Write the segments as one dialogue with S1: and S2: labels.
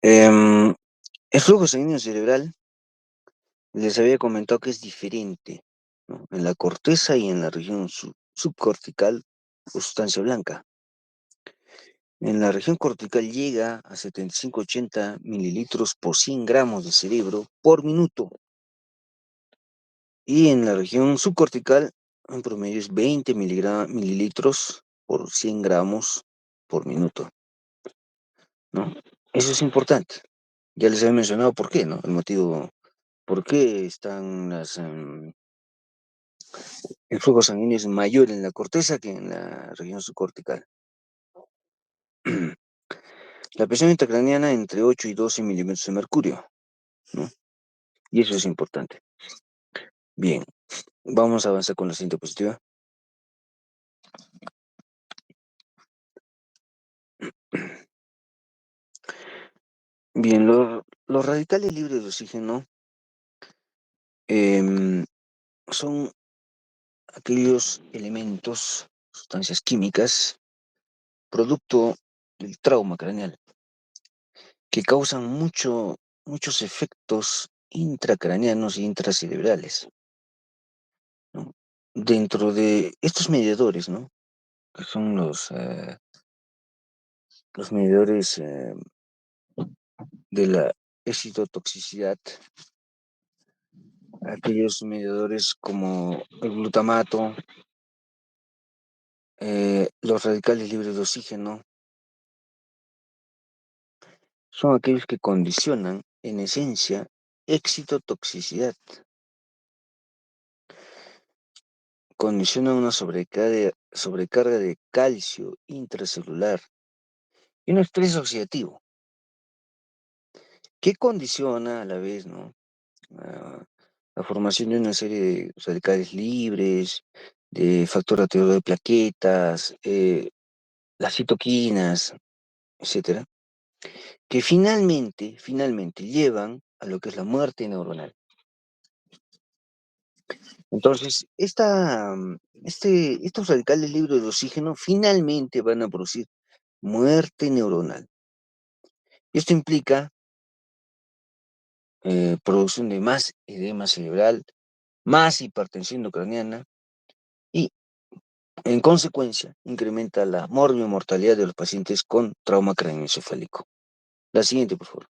S1: Em, el flujo sanguíneo cerebral les había comentado que es diferente, ¿no? En la corteza y en la región subcortical o sustancia blanca. En la región cortical llega a 75-80 mililitros por 100 gramos de cerebro por minuto. Y en la región subcortical, en promedio es 20 mililitros por 100 gramos por minuto, ¿no? Eso es importante. Ya les había mencionado por qué, ¿no? El motivo, por qué están el flujo sanguíneo es mayor en la corteza que en la región subcortical. La presión intracraniana entre 8 y 12 milímetros de mercurio, ¿no? Y eso es importante. Bien, vamos a avanzar con la siguiente diapositiva. Bien, los radicales libres de oxígeno son aquellos elementos, sustancias químicas, producto del trauma craneal, que causan muchos efectos intracraneanos y intracerebrales, ¿no? Dentro de estos mediadores, ¿no? Que son los medidores de la excitotoxicidad, aquellos medidores como el glutamato, los radicales libres de oxígeno, son aquellos que condicionan, en esencia, excitotoxicidad, condicionan una sobrecarga de calcio intracelular y un estrés oxidativo, que condiciona a la vez, ¿no? Ah, la formación de una serie de radicales libres, de factor activador de plaquetas, las citoquinas, etcétera, que finalmente llevan a lo que es la muerte neuronal. Entonces, estos radicales libres de oxígeno finalmente van a producir muerte neuronal. Esto implica producción de más edema cerebral, más hipertensión intracraniana y, en consecuencia, incrementa la mortalidad de los pacientes con trauma craneoencefálico. La siguiente, por favor.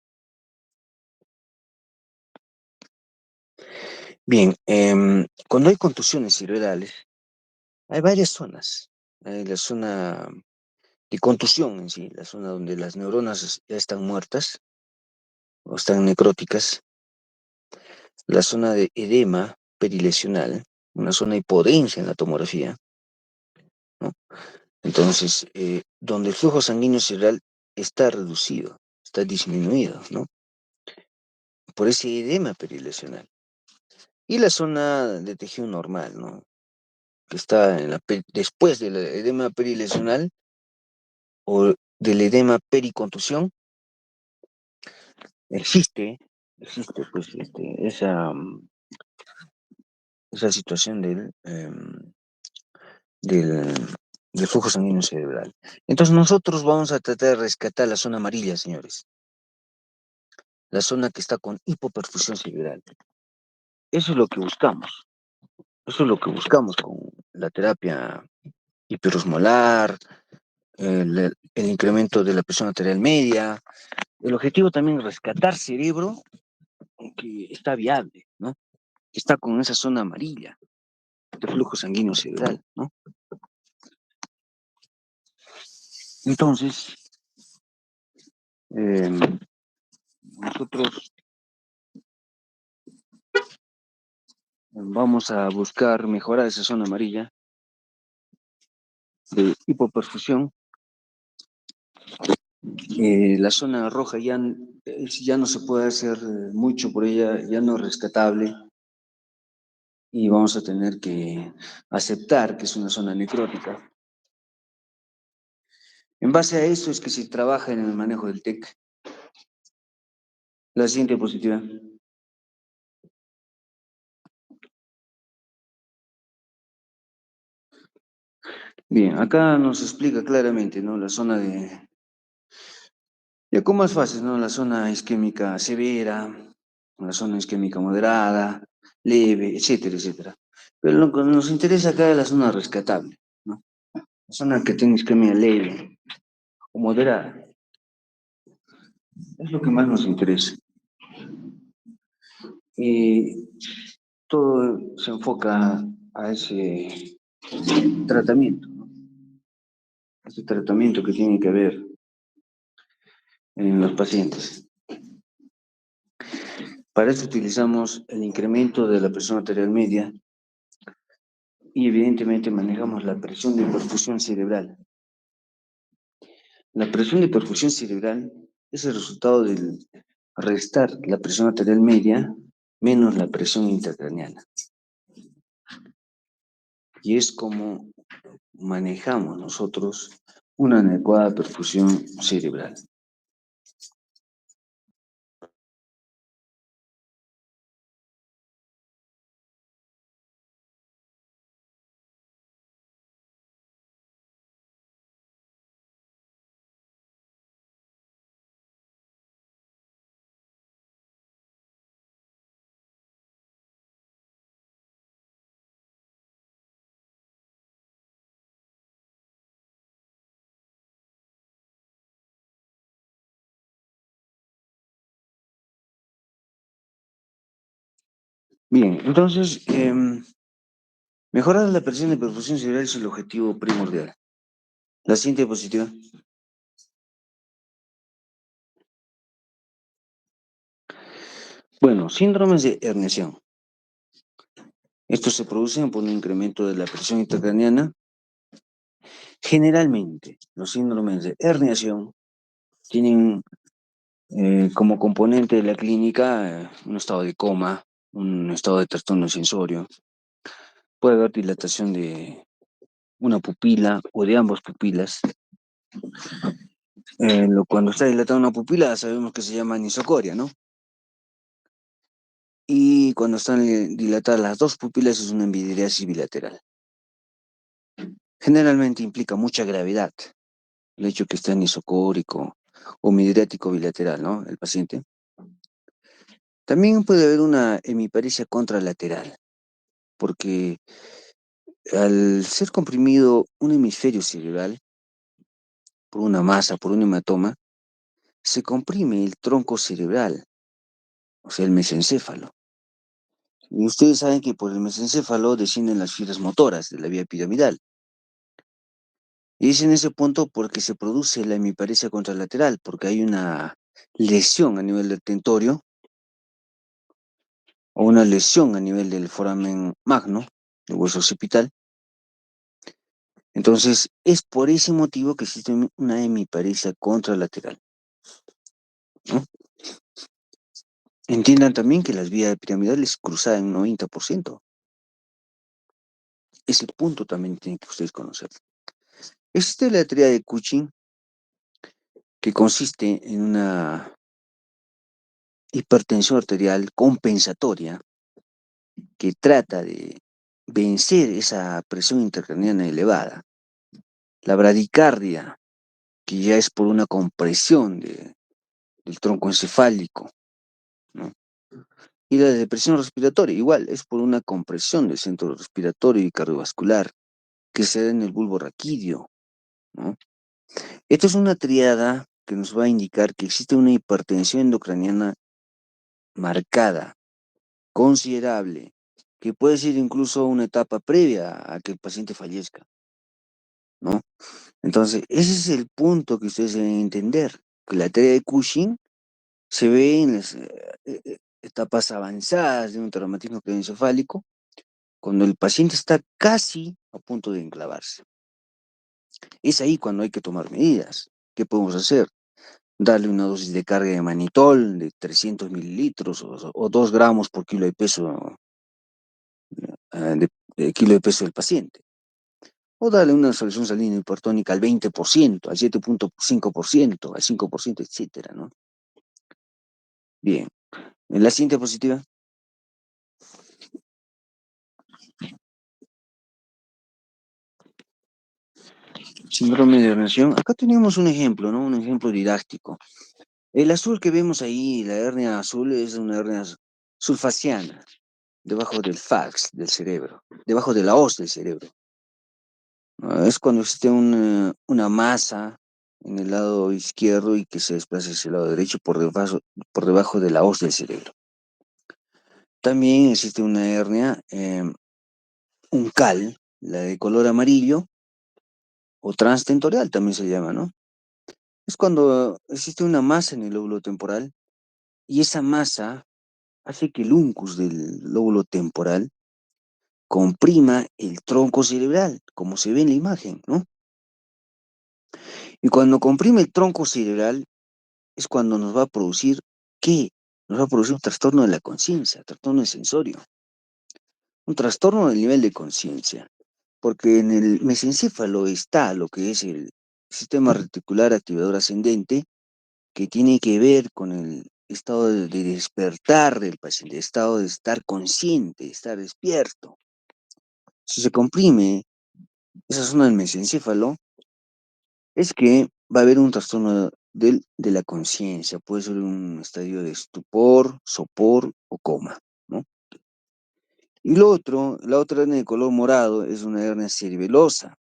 S1: Bien, cuando hay contusiones cerebrales, hay varias zonas. Hay la zona de contusión en sí, la zona donde las neuronas ya están muertas o están necróticas, la zona de edema perilesional, una zona de hipodencia en la tomografía, ¿no? Entonces, donde el flujo sanguíneo cerebral está reducido, está disminuido, ¿no? Por ese edema perilesional. Y la zona de tejido normal, ¿no? Que está después del edema perilesional o del edema pericontusión, existe pues esa situación del, del flujo sanguíneo cerebral. Entonces nosotros vamos a tratar de rescatar la zona amarilla, señores. La zona que está con hipoperfusión cerebral. Eso es lo que buscamos. Eso es lo que buscamos con la terapia hiperosmolar, el incremento de la presión arterial media. El objetivo también es rescatar cerebro que está viable, ¿no? Que está con esa zona amarilla de flujo sanguíneo cerebral, ¿no? Entonces, nosotros vamos a buscar mejorar esa zona amarilla de hipoperfusión. La zona roja ya no se puede hacer mucho por ella, ya no es rescatable y vamos a tener que aceptar que es una zona necrótica. En base a eso es que se trabaja en el manejo del TEC. La siguiente diapositiva. Bien, acá nos explica claramente, ¿no? La zona Ya con más fases, ¿no? La zona isquémica severa, la zona isquémica moderada, leve, etcétera, etcétera. Pero lo que nos interesa acá es la zona rescatable, ¿no? La zona que tiene isquemia leve o moderada, es lo que más nos interesa. Y todo se enfoca a ese tratamiento, ¿no? Ese tratamiento que tiene que ver en los pacientes. Para eso utilizamos el incremento de la presión arterial media y evidentemente manejamos la presión de perfusión cerebral. La presión de perfusión cerebral es el resultado del restar la presión arterial media menos la presión intracraneana. Y es como manejamos nosotros una adecuada perfusión cerebral. Bien, entonces, mejorar la presión de perfusión cerebral es el objetivo primordial. La siguiente diapositiva. Bueno, síndromes de herniación. Estos se producen por un incremento de la presión intracraneana. Generalmente, los síndromes de herniación tienen como componente de la clínica un estado de coma, un estado de trastorno sensorio. Puede haber dilatación de una pupila o de ambas pupilas. Cuando está dilatada una pupila sabemos que se llama anisocoria, ¿no? Y cuando están dilatadas las dos pupilas es una envidriasis bilateral. Generalmente implica mucha gravedad el hecho que esté anisocórico o midriático bilateral, ¿no? El paciente. También puede haber una hemiparesia contralateral, porque al ser comprimido un hemisferio cerebral por una masa, por un hematoma, se comprime el tronco cerebral, o sea, el mesencéfalo. Y ustedes saben que por el mesencéfalo descienden las fibras motoras de la vía piramidal. Y es en ese punto porque se produce la hemiparesia contralateral, porque hay una lesión a nivel del tentorio o una lesión a nivel del foramen magno, el hueso occipital. Entonces, es por ese motivo que existe una hemiparesia contralateral, ¿no? Entiendan también que las vías piramidales cruzan en 90%. Ese punto también tienen que ustedes conocer. Existe la teoría de Cushing, que consiste en una hipertensión arterial compensatoria que trata de vencer esa presión intracraneana elevada. La bradicardia, que ya es por una compresión del tronco encefálico, ¿no? Y la depresión respiratoria, igual, es por una compresión del centro respiratorio y cardiovascular que se da en el bulbo raquídeo, ¿no? Esto es una triada que nos va a indicar que existe una hipertensión endocraniana marcada, considerable, que puede ser incluso una etapa previa a que el paciente fallezca, ¿no? Entonces, ese es el punto que ustedes deben entender, que la teoría de Cushing se ve en las etapas avanzadas de un traumatismo craneoencefálico, cuando el paciente está casi a punto de enclavarse. Es ahí cuando hay que tomar medidas. ¿Qué podemos hacer? Darle una dosis de carga de manitol de 300 mililitros o 2 gramos por kilo de peso, de kilo de peso del paciente. O darle una solución salina hipertónica al 20%, al 7,5%, al 5%, etcétera, ¿no? Bien. En la siguiente diapositiva. Síndrome de herniación. Acá tenemos un ejemplo, ¿no? Un ejemplo didáctico. El azul que vemos ahí, la hernia azul, es una hernia sulfaciana, debajo del fax del cerebro, debajo de la hoz del cerebro. ¿No? Es cuando existe una masa en el lado izquierdo y que se desplaza hacia el lado derecho por debajo de la hoz del cerebro. También existe una hernia uncal, la de color amarillo, o transtentorial también se llama, ¿no? Es cuando existe una masa en el lóbulo temporal y esa masa hace que el uncus del lóbulo temporal comprima el tronco cerebral, como se ve en la imagen, ¿no? Y cuando comprime el tronco cerebral es cuando nos va a producir, ¿qué? Nos va a producir un trastorno de la conciencia, trastorno de sensorio, un trastorno del nivel de conciencia, porque en el mesencéfalo está lo que es el sistema reticular activador ascendente, que tiene que ver con el estado de despertar del paciente, estado de estar consciente, estar despierto. Si se comprime esa zona del mesencéfalo, es que va a haber un trastorno de la conciencia, puede ser un estadio de estupor, sopor o coma, ¿no? Y la otra hernia de color morado es una hernia cerebelosa,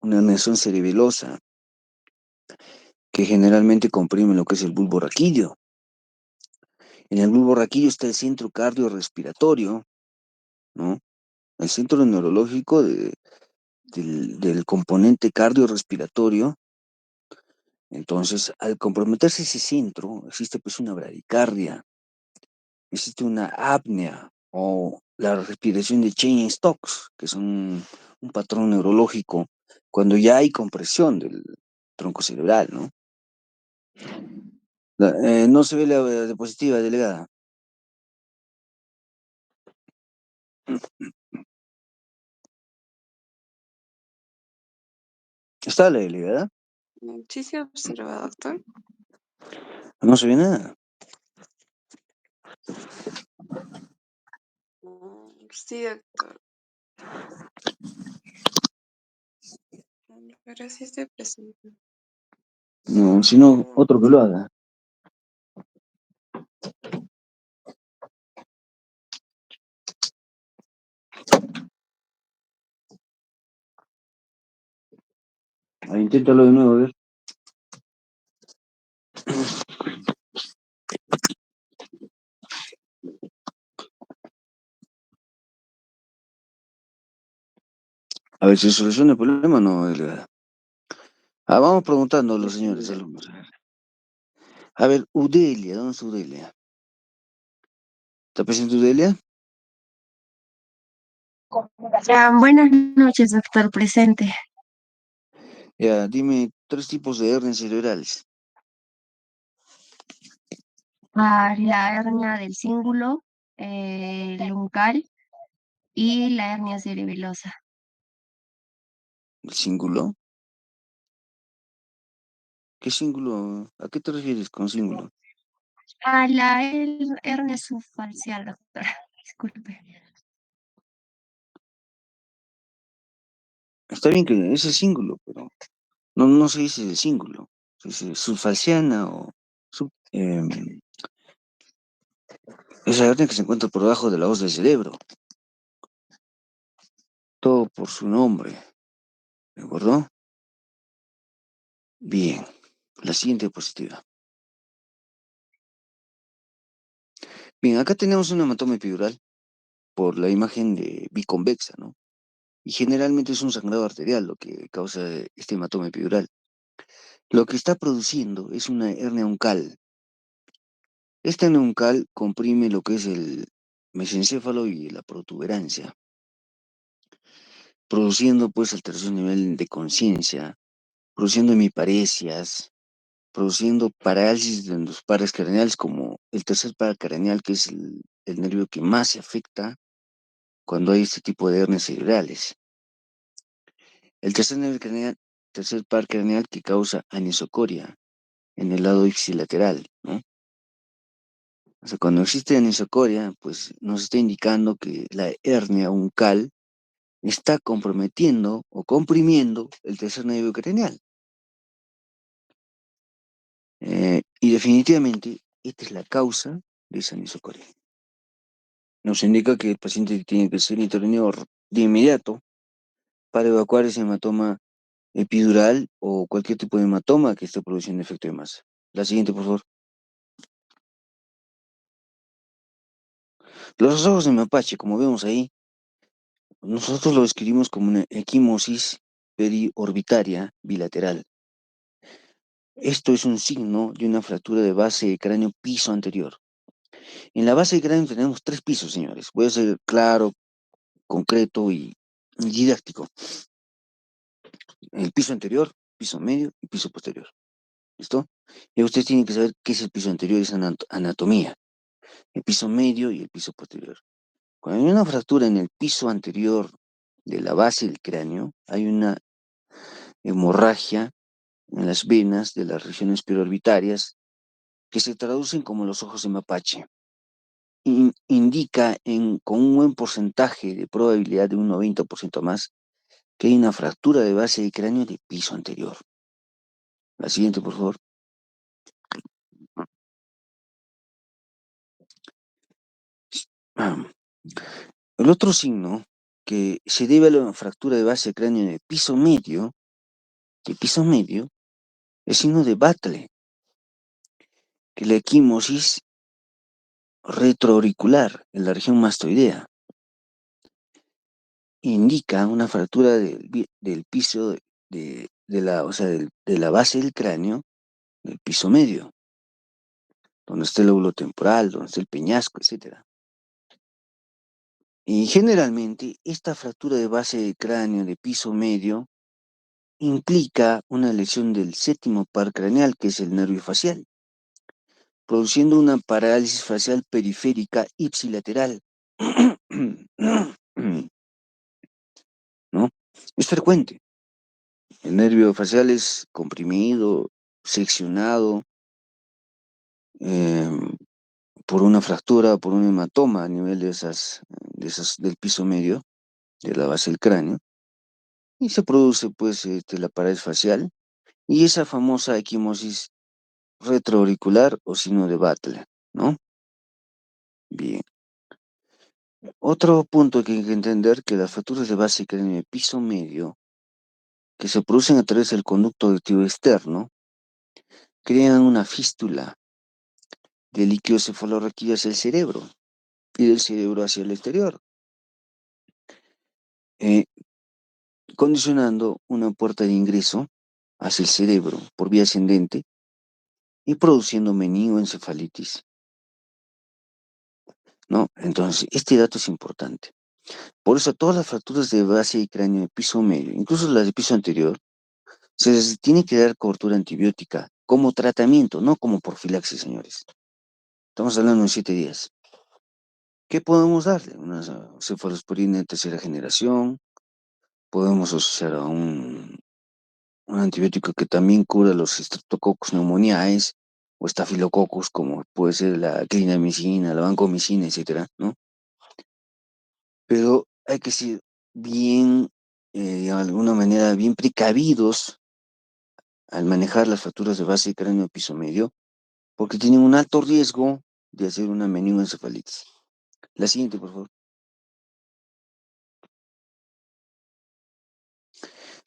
S1: una herniación cerebelosa, que generalmente comprime lo que es el bulbo raquídeo. En el bulbo raquídeo está el centro cardiorrespiratorio, ¿no? El centro neurológico del componente cardiorrespiratorio. Entonces, al comprometerse ese centro, existe pues una bradicardia, existe una apnea o la respiración de Cheyne-Stokes, que es un patrón neurológico cuando ya hay compresión del tronco cerebral, ¿no? No se ve la diapositiva, delegada. ¿Está la delegada?
S2: Sí se observa, doctor.
S1: No se ve nada.
S2: Sí, doctor. Pero sí estoy presente.
S1: No, sino otro que lo haga. A ver, inténtalo de nuevo, a ver. A ver si soluciona el problema o no, delegada. Vamos preguntando a los señores alumnos. A ver, Udelia, ¿dónde está Udelia? ¿Está presente Udelia?
S3: Buenas noches, doctor presente.
S1: Ya, dime 3 tipos de hernias cerebrales.
S3: La hernia del cíngulo, el uncal y la hernia cerebelosa.
S1: ¿El cíngulo? ¿Qué cíngulo? ¿A qué te refieres con cíngulo?
S3: Hernia subfacial, doctor. Disculpe.
S1: Está bien que ese es cíngulo, pero no se dice de cíngulo. Se dice subfalciana o sub, esa hernia que se encuentra por debajo de la hoz del cerebro. Todo por su nombre, ¿de acuerdo? Bien, la siguiente diapositiva. Bien, acá tenemos un hematoma epidural por la imagen de biconvexa, ¿no? Y generalmente es un sangrado arterial lo que causa este hematoma epidural. Lo que está produciendo es una hernia uncal. Esta hernia uncal comprime lo que es el mesencéfalo y la protuberancia, produciendo pues alteración a nivel de conciencia, produciendo hemiparesias, produciendo parálisis de los pares craneales, como el tercer par craneal, que es el nervio que más se afecta cuando hay este tipo de hernias cerebrales. El tercer par craneal que causa anisocoria en el lado ipsilateral, ¿no? O sea, cuando existe anisocoria, pues nos está indicando que la hernia uncal está comprometiendo o comprimiendo el tercer nervio craneal. Y definitivamente esta es la causa de esa anisocoria. Nos indica que el paciente tiene que ser intervenido de inmediato para evacuar ese hematoma epidural o cualquier tipo de hematoma que esté produciendo efecto de masa. La siguiente, por favor. Los ojos de mapache, como vemos ahí, nosotros lo describimos como una equimosis periorbitaria bilateral. Esto es un signo de una fractura de base de cráneo piso anterior. En la base de cráneo tenemos 3 pisos, señores. Voy a ser claro, concreto y didáctico. El piso anterior, piso medio y piso posterior. ¿Listo? Y ustedes tienen que saber qué es el piso anterior, es anatomía. El piso medio y el piso posterior. Cuando hay una fractura en el piso anterior de la base del cráneo, hay una hemorragia en las venas de las regiones periorbitarias que se traducen como los ojos de mapache. Indica con un buen porcentaje de probabilidad de un 90% más que hay una fractura de base de cráneo de piso anterior. La siguiente, por favor. El otro signo que se debe a la fractura de base de cráneo de piso medio, es signo de Battle, que la equimosis retroauricular en la región mastoidea indica una fractura del piso de la base del cráneo, del piso medio, donde está el lóbulo temporal, donde está el peñasco, etc. Y generalmente esta fractura de base de cráneo de piso medio implica una lesión del séptimo par craneal, que es el nervio facial, produciendo una parálisis facial periférica ipsilateral. ¿No? Es frecuente. El nervio facial es comprimido, seccionado por una fractura, por un hematoma a nivel del piso medio, de la base del cráneo, y se produce pues la parálisis facial y esa famosa equimosis retroauricular o signo de Butler, ¿no? Bien. Otro punto que hay que entender que las fracturas de base cráneo de piso medio, que se producen a través del conducto auditivo externo, crean una fístula de líquido cefalorraquídeo hacia el cerebro y del cerebro hacia el exterior, eh, condicionando una puerta de ingreso hacia el cerebro por vía ascendente y produciendo meningoencefalitis, ¿no? Entonces, este dato es importante. Por eso todas las fracturas de base y cráneo de piso medio, incluso las de piso anterior, se les tiene que dar cobertura antibiótica como tratamiento, no como profilaxis, señores. Estamos hablando de 7 días. ¿Qué podemos darle? Una cefalosporina de tercera generación. Podemos asociar a un antibiótico que también cura los Streptococcus pneumoniae o estafilococcus, como puede ser la clindamicina, la vancomicina, etcétera, ¿no? Pero hay que ser bien, de alguna manera, bien precavidos al manejar las fracturas de base de cráneo piso medio, porque tienen un alto riesgo de hacer una meningoencefalitis. La siguiente, por favor.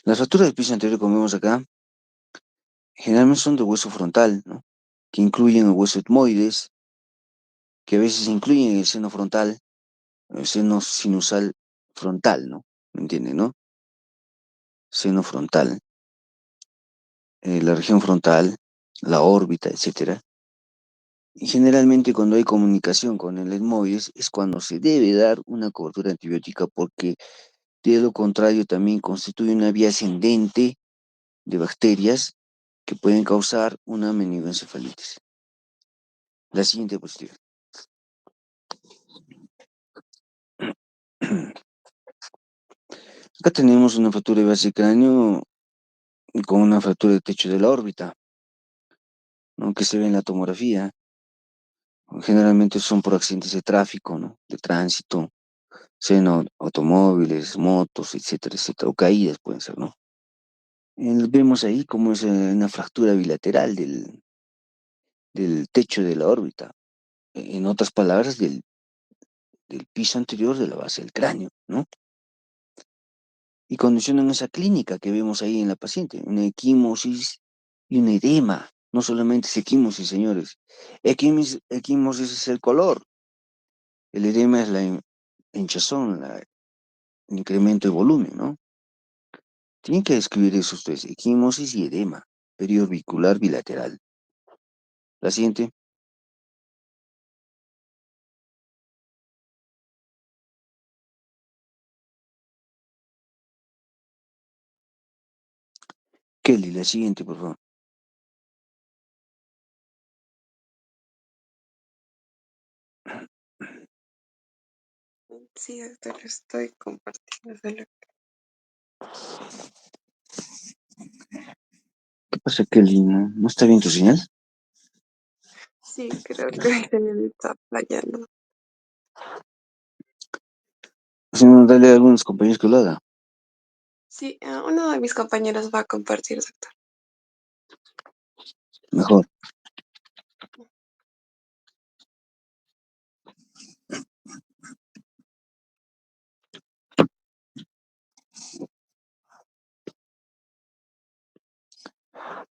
S1: Las fracturas del piso anterior, como vemos acá, generalmente son de hueso frontal, ¿no? Que incluyen el hueso etmoides, que a veces incluyen el seno frontal, el seno sinusal frontal, ¿no? ¿Me entienden, no? Seno frontal, la región frontal, la órbita, etcétera. Y generalmente cuando hay comunicación con el etmoides es cuando se debe dar una cobertura antibiótica porque de lo contrario también constituye una vía ascendente de bacterias que pueden causar una meningoencefalitis. La siguiente cuestión. Acá tenemos una fractura de base de cráneo con una fractura de techo de la órbita, ¿no? Que se ve en la tomografía. Generalmente son por accidentes de tráfico, ¿no? De tránsito, sean automóviles, motos, etcétera, etcétera, o caídas pueden ser, ¿no? Vemos ahí como es una fractura bilateral del techo de la órbita, en otras palabras, del piso anterior de la base del cráneo, ¿no? Y condicionan esa clínica que vemos ahí en la paciente, una equimosis y un edema. No solamente es equimosis, señores. Equimosis es el color, el edema es la hinchazón, el incremento de volumen, ¿no? Tienen que describir eso ustedes, equimosis y edema, periodo bicular bilateral. La siguiente, Kelly, la siguiente, por favor.
S2: Sí, doctor, estoy compartiendo solo.
S1: ¿Qué pasa, Kelly? ¿No está bien tu señal?
S2: Sí, creo que mi señal está fallando.
S1: Si no, dale a algunos compañeros que lo haga.
S2: Sí, uno de mis compañeros va a compartir, doctor.
S1: Mejor.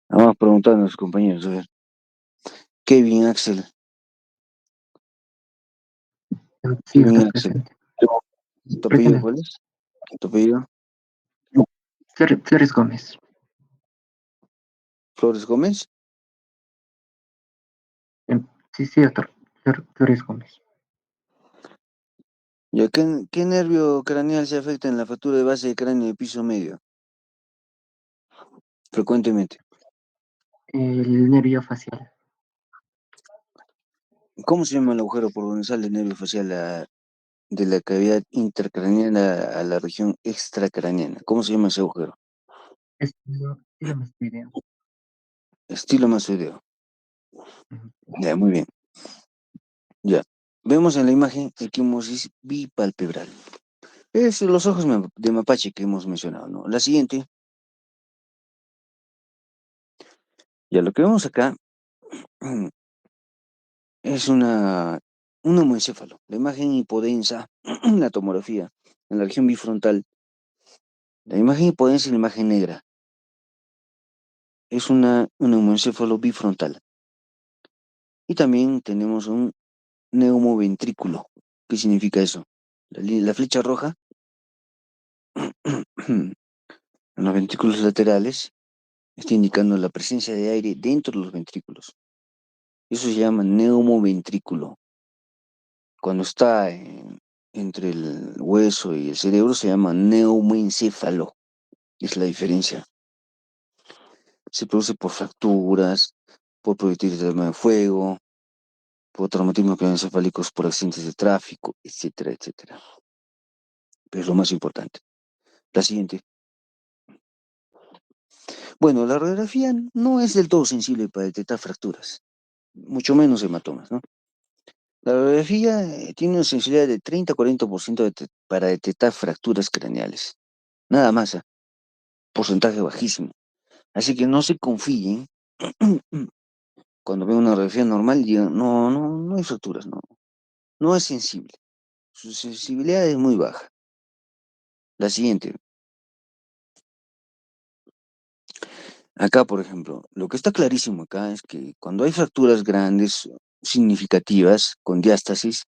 S1: Vamos a preguntar a los compañeros, a ver. Kevin, Axel.
S4: Sí,
S1: Kevin,
S4: doctor,
S1: Axel.
S4: presente.
S1: ¿Tu apellido
S4: Presente.
S1: cuál es? ¿Tu apellido?
S4: Flores Gómez.
S1: Flores Gómez.
S4: Sí, sí, doctor. Flores Gómez.
S1: ¿Y a qué nervio craneal se afecta en la fractura de base de cráneo de piso medio? Frecuentemente.
S4: El nervio facial.
S1: ¿Cómo se llama el agujero por donde sale el nervio facial de la cavidad intercraneana a la región extracraneana? ¿Cómo se llama ese agujero?
S4: Estilo mastoideo.
S1: Estilo mastoideo.
S4: Ujú.
S1: Ya, muy bien. Ya. Vemos en la imagen equimosis bipalpebral. Es los ojos de mapache que hemos mencionado, ¿no? La siguiente. Ya, lo que vemos acá es un homoencéfalo. La imagen hipodensa, la tomografía, en la región bifrontal. La imagen hipodensa y la imagen negra. Es un homoencéfalo bifrontal. Y también tenemos un neumoventrículo. ¿Qué significa eso? La flecha roja en los ventrículos laterales está indicando la presencia de aire dentro de los ventrículos. Eso se llama neumoventrículo. Cuando está entre el hueso y el cerebro se llama neumoencéfalo. Es la diferencia. Se produce por fracturas, por proyectiles de arma de fuego, por traumatismos craneoencefálicos por accidentes de tráfico, etcétera, etcétera. Pero es lo más importante. La siguiente. Bueno, la radiografía no es del todo sensible para detectar fracturas, mucho menos hematomas, ¿no? La radiografía tiene una sensibilidad de 30 a 40% para detectar fracturas craneales. Nada más, porcentaje bajísimo. Así que no se confíen cuando ven una radiografía normal y digan, no hay fracturas, no. No es sensible. Su sensibilidad es muy baja. La siguiente. Acá, por ejemplo, lo que está clarísimo acá es que cuando hay fracturas grandes, significativas, con diástasis,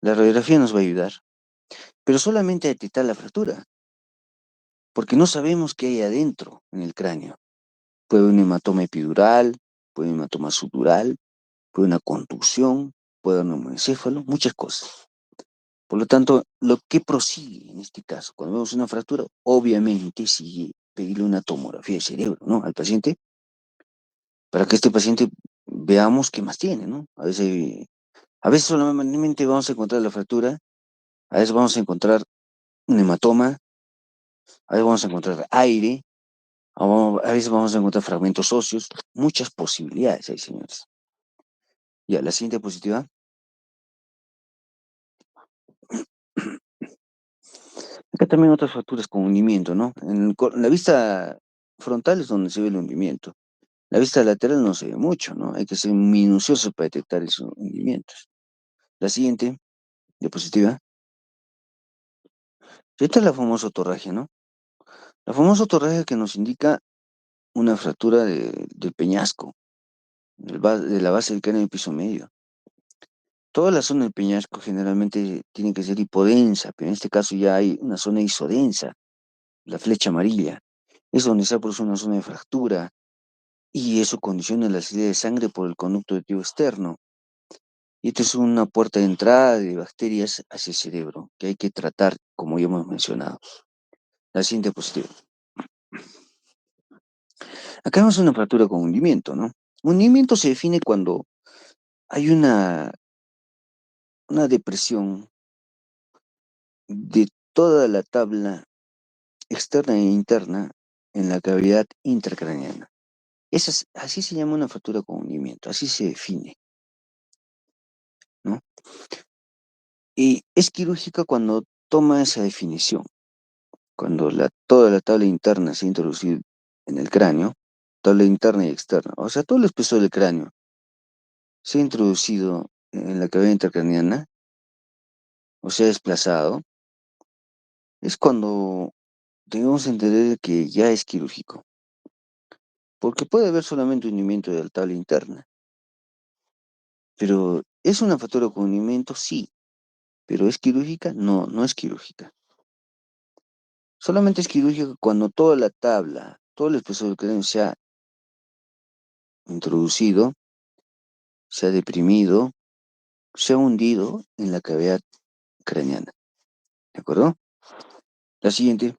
S1: la radiografía nos va a ayudar, pero solamente a detectar la fractura, porque no sabemos qué hay adentro en el cráneo. Puede haber un hematoma epidural, puede haber un hematoma subdural, puede haber una contusión, puede haber un hematoencéfalo, muchas cosas. Por lo tanto, lo que prosigue en este caso, cuando vemos una fractura, obviamente sigue pedirle una tomografía de cerebro, ¿no? Al paciente, para que este paciente veamos qué más tiene, ¿no? A veces solamente vamos a encontrar la fractura, a veces vamos a encontrar un hematoma, a veces vamos a encontrar aire, a veces vamos a encontrar fragmentos óseos, muchas posibilidades hay, señores. Ya, la siguiente diapositiva. Acá también otras fracturas con hundimiento, ¿no? En la vista frontal es donde se ve el hundimiento. La vista lateral no se ve mucho, ¿no? Hay que ser minucioso para detectar esos hundimientos. La siguiente diapositiva. Esta es la famosa otorragia, ¿no? La famosa otorragia que nos indica una fractura del peñasco, de la base del cráneo del piso medio. Toda la zona del peñasco generalmente tiene que ser hipodensa, pero en este caso ya hay una zona isodensa, la flecha amarilla. Es donde se produce una zona de fractura y eso condiciona la salida de sangre por el conducto de externo. Y esta es una puerta de entrada de bacterias hacia el cerebro, que hay que tratar, como ya hemos mencionado. La siguiente diapositiva. Acá vemos una fractura con hundimiento, ¿no? Hundimiento se define cuando hay una depresión de toda la tabla externa e interna en la cavidad intracraneana. Así se llama una fractura con hundimiento, así se define, ¿no? Y es quirúrgica cuando toma esa definición, cuando toda la tabla interna se ha introducido en el cráneo, tabla interna y externa, o sea, todo el espesor del cráneo se ha introducido en la cavidad intracraneana, o se ha desplazado, es cuando debemos entender que ya es quirúrgico, porque puede haber solamente hundimiento de la tabla interna, pero ¿es una fractura con hundimiento? Sí, pero ¿es quirúrgica? No, no es quirúrgica. Solamente es quirúrgica cuando toda la tabla, todo el espesor del cráneo se ha introducido, se ha deprimido, se ha hundido en la cavidad craneana. ¿De acuerdo? La siguiente.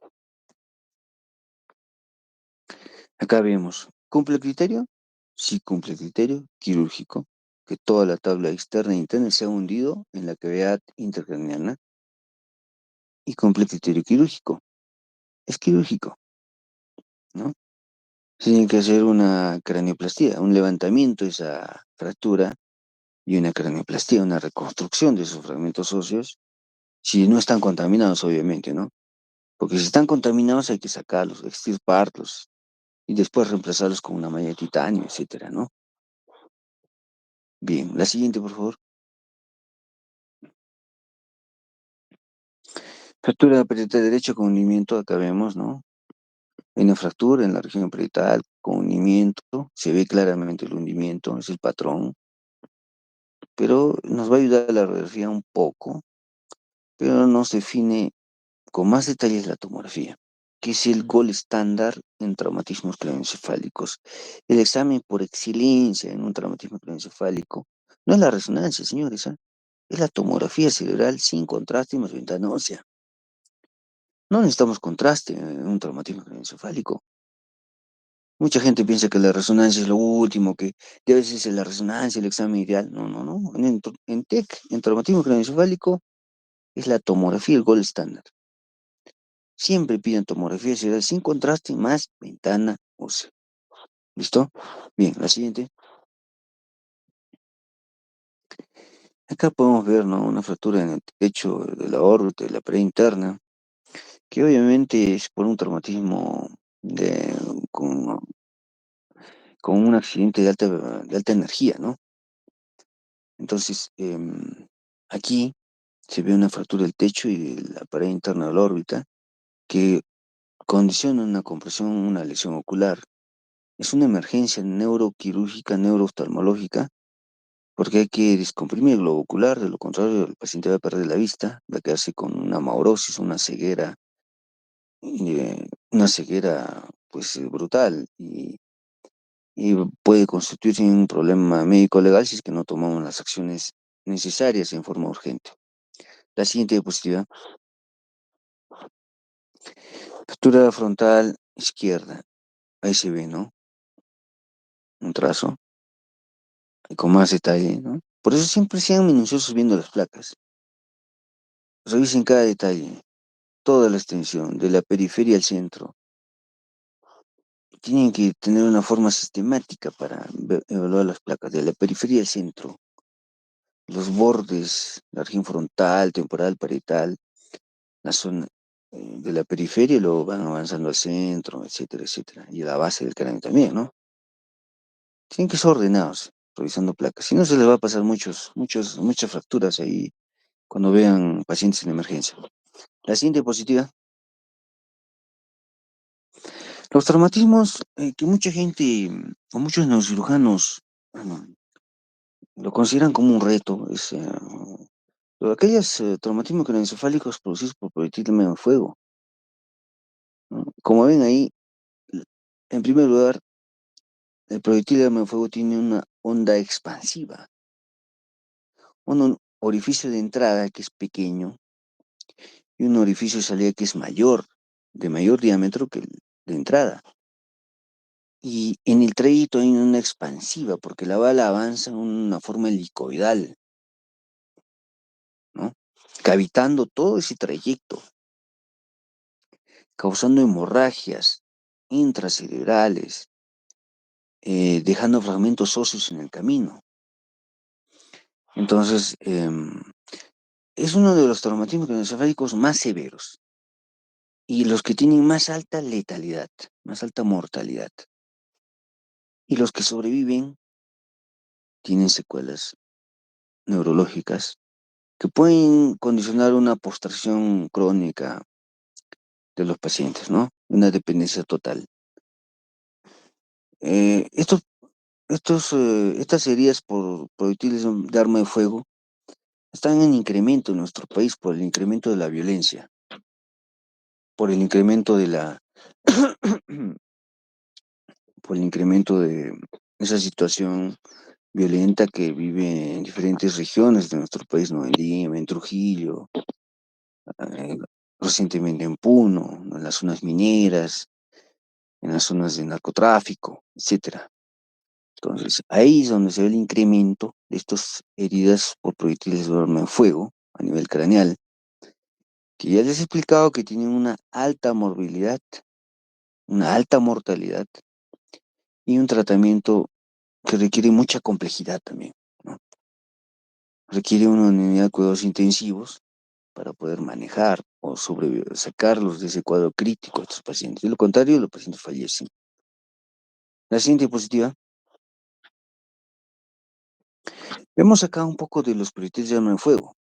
S1: Acá vemos, ¿cumple el criterio? Sí cumple el criterio quirúrgico, que toda la tabla externa e interna se ha hundido en la cavidad intracraneana y cumple el criterio quirúrgico. Es quirúrgico, ¿no? Se tiene que hacer una cranioplastía, un levantamiento de esa fractura y una cranioplastía, una reconstrucción de esos fragmentos óseos, si no están contaminados, obviamente, ¿no? Porque si están contaminados hay que sacarlos, extirparlos y después reemplazarlos con una malla de titanio, etcétera, ¿no? Bien, la siguiente, por favor. Fractura parietal derecha con hundimiento, acá vemos, ¿no? Hay una fractura en la región parietal con hundimiento, se ve claramente el hundimiento, es el patrón, pero nos va a ayudar la radiografía un poco, pero nos define con más detalles la tomografía, que es el gol estándar en traumatismos craneoencefálicos. El examen por excelencia en un traumatismo craneoencefálico no es la resonancia, señores, ¿eh? Es la tomografía cerebral sin contraste y más ventana ósea. No necesitamos contraste en un traumatismo craneoencefálico. Mucha gente piensa que la resonancia es lo último, que debe ser la resonancia, el examen ideal. No, no, no. En TEC, en traumatismo craneoencefálico, es la tomografía el gol estándar. Siempre piden tomografía cerebral sin contraste más ventana ósea. ¿Listo? Bien, la siguiente. Acá podemos ver, ¿no? Una fractura en el techo de la órbita, de la pared interna, que obviamente es por un traumatismo de, con, con un accidente de alta energía, ¿no? Entonces, aquí se ve una fractura del techo y de la pared interna de la órbita que condiciona una compresión, una lesión ocular. Es una emergencia neuroquirúrgica, neurooftalmológica, porque hay que descomprimir el globo ocular, de lo contrario el paciente va a perder la vista, va a quedarse con una maurosis, una ceguera pues brutal y puede constituirse un problema médico legal si es que no tomamos las acciones necesarias en forma urgente. La siguiente diapositiva. Fractura frontal izquierda. Ahí se ve, ¿no? Un trazo. Y con más detalle, ¿no? Por eso siempre sean minuciosos viendo las placas. Revisen cada detalle, toda la extensión, de la periferia al centro. Tienen que tener una forma sistemática para evaluar las placas, de la periferia al centro. Los bordes, la región frontal, temporal, parietal, la zona de la periferia, luego van avanzando al centro, etcétera, etcétera. Y la base del cráneo también, ¿no? Tienen que ser ordenados, revisando placas. Si no, se les va a pasar muchas fracturas ahí cuando vean pacientes en emergencia. La siguiente diapositiva. Los traumatismos que mucha gente o muchos neurocirujanos lo consideran como un reto, aquellos traumatismos craneoencefálicos producidos por proyectil de arma de fuego, ¿no? Como ven ahí, en primer lugar, el proyectil de arma de fuego tiene una onda expansiva, un orificio de entrada que es pequeño y un orificio de salida que es mayor, de mayor diámetro que el de entrada. Y en el trayecto hay una expansiva, porque la bala avanza en una forma helicoidal, ¿no? Cavitando todo ese trayecto, causando hemorragias intracerebrales, dejando fragmentos óseos en el camino. Entonces, es uno de los traumatismos craneoencefálicos más severos y los que tienen más alta letalidad, más alta mortalidad. Y los que sobreviven tienen secuelas neurológicas que pueden condicionar una postración crónica de los pacientes, ¿no? Una dependencia total. Eh, estos, estas heridas por proyectiles de arma de fuego están en incremento en nuestro país por el incremento de la violencia, por el incremento de la, por el incremento de esa situación violenta que vive en diferentes regiones de nuestro país, ¿no? En Lima, en Trujillo, eh, recientemente en Puno, ¿no? En las zonas mineras, en las zonas de narcotráfico, etcétera. Entonces, ahí es donde se ve el incremento de estas heridas por proyectiles de arma de fuego a nivel craneal, que ya les he explicado que tienen una alta morbilidad, una alta mortalidad y un tratamiento que requiere mucha complejidad también, ¿no? Requiere una unidad de cuidados intensivos para poder manejar o sacarlos de ese cuadro crítico a estos pacientes. De lo contrario, los pacientes fallecen. La siguiente diapositiva. Vemos acá un poco de los proyectiles de arma de fuego.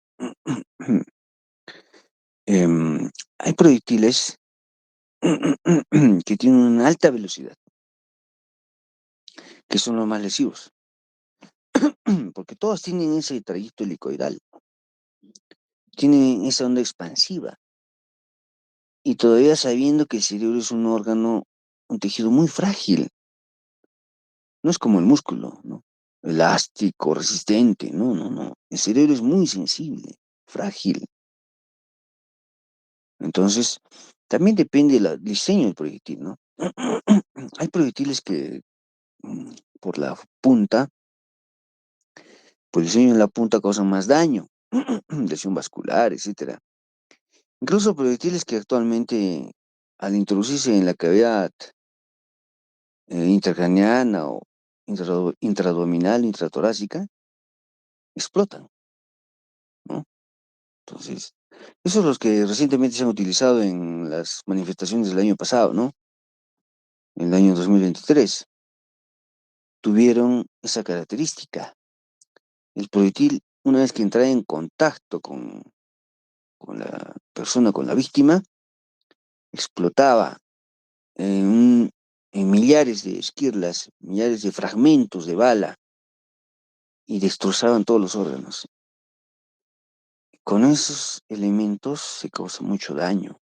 S1: Hay proyectiles que tienen una alta velocidad, que son los más lesivos, porque todos tienen ese trayecto helicoidal, tienen esa onda expansiva, y todavía sabiendo que el cerebro es un órgano, un tejido muy frágil, no es como el músculo, ¿no? Elástico, resistente, no, no, no. El cerebro es muy sensible, frágil. Entonces, también depende del diseño del proyectil, ¿no? Hay proyectiles que por la punta, por el diseño de la punta causan más daño, lesión vascular, etcétera. Incluso proyectiles que actualmente, al introducirse en la cavidad intracraneana o intraabdominal, intratorácica, explotan, ¿no? Entonces, esos son los que recientemente se han utilizado en las manifestaciones del año pasado, ¿no? En el año 2023. Tuvieron esa característica. El proyectil, una vez que entra en contacto con la persona, con la víctima, explotaba en millares de esquirlas, millares de fragmentos de bala y destrozaban todos los órganos. Con esos elementos se causa mucho daño.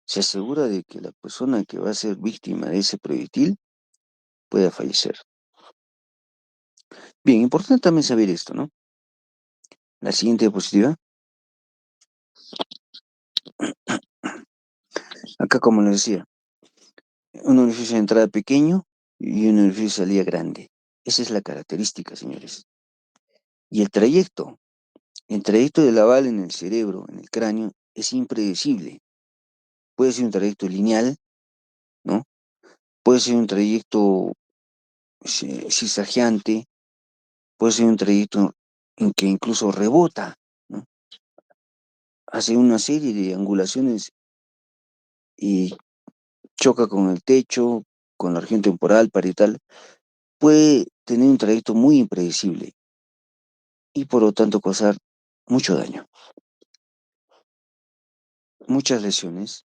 S1: Se asegura de que la persona que va a ser víctima de ese proyectil pueda fallecer. Bien, importante también saber esto, ¿no? La siguiente diapositiva. Acá, como les decía, un orificio de entrada pequeño y un orificio de salida grande. Esa es la característica, señores. Y el trayecto de la bala en el cerebro, en el cráneo, es impredecible. Puede ser un trayecto lineal, ¿no? Puede ser un trayecto zigzagueante, puede ser un trayecto en que incluso rebota, ¿no? Hace una serie de angulaciones y choca con el techo, con la región temporal, parietal, puede tener un trayecto muy impredecible y por lo tanto causar mucho daño, muchas lesiones